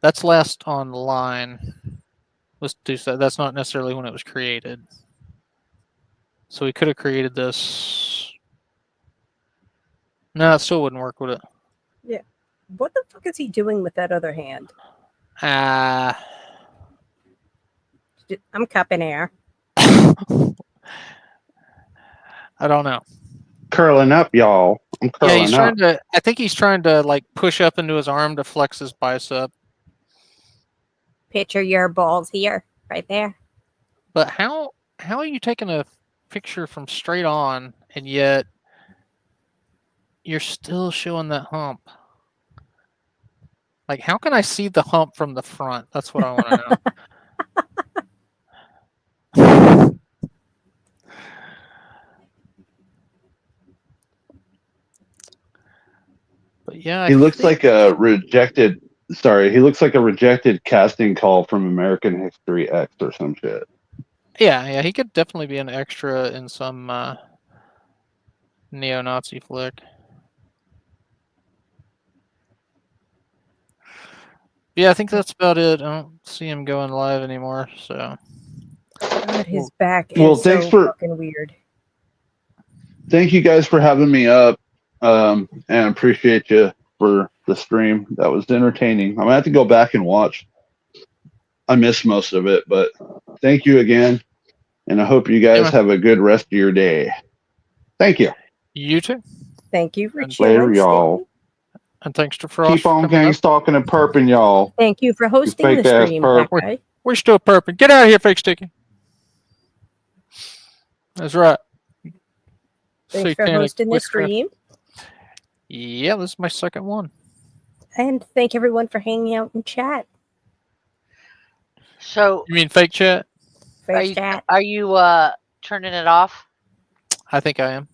That's last online. That's not necessarily when it was created. So we could have created this. No, it still wouldn't work, would it? Yeah. What the fuck is he doing with that other hand? I'm cupping air. I don't know. Curling up, y'all. I'm curling he's up. trying to. I think he's trying to like push up into his arm to flex his bicep. Picture your balls here, right there. But how are you taking a picture from straight on and yet you're still showing that hump? Like, how can I see the hump from the front? That's what I want to know. But yeah, he looks like a rejected. Sorry, he looks like a rejected casting call from American History X or some shit. Yeah, he could definitely be an extra in some neo-Nazi flick. Yeah, I think that's about it. I don't see him going live anymore, so. God, his back is so fucking weird. Thank you guys for having me up, and appreciate you for the stream. That was entertaining. I'm gonna have to go back and watch. I missed most of it, but thank you again, and I hope you guys have a good rest of your day. Thank you. You too. Thank you for Later, y'all. And thanks to Frost. Keep on gang stalking and perping, y'all. Thank you for hosting the stream. We're still perping. Get out of here, fake sticky. That's right. Thanks for hosting the stream. Yeah, this is my second one. And thank everyone for hanging out in chat. So you mean fake chat? Fake chat. Are you turning it off? I think I am.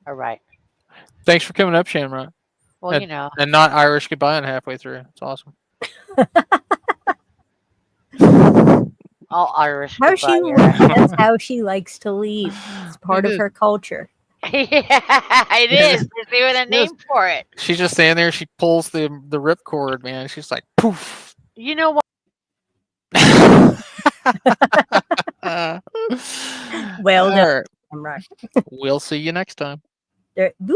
All right. Thanks for coming up, Shamrock. Well, you know. And not Irish goodbye halfway through. It's awesome. All Irish. That's how she likes to leave. It's part of her culture. Yeah, it is. There's even a name for it. She's just standing there. She pulls the ripcord, man. She's like, poof. You know what? Well done. I'm right. We'll see you next time. Boop.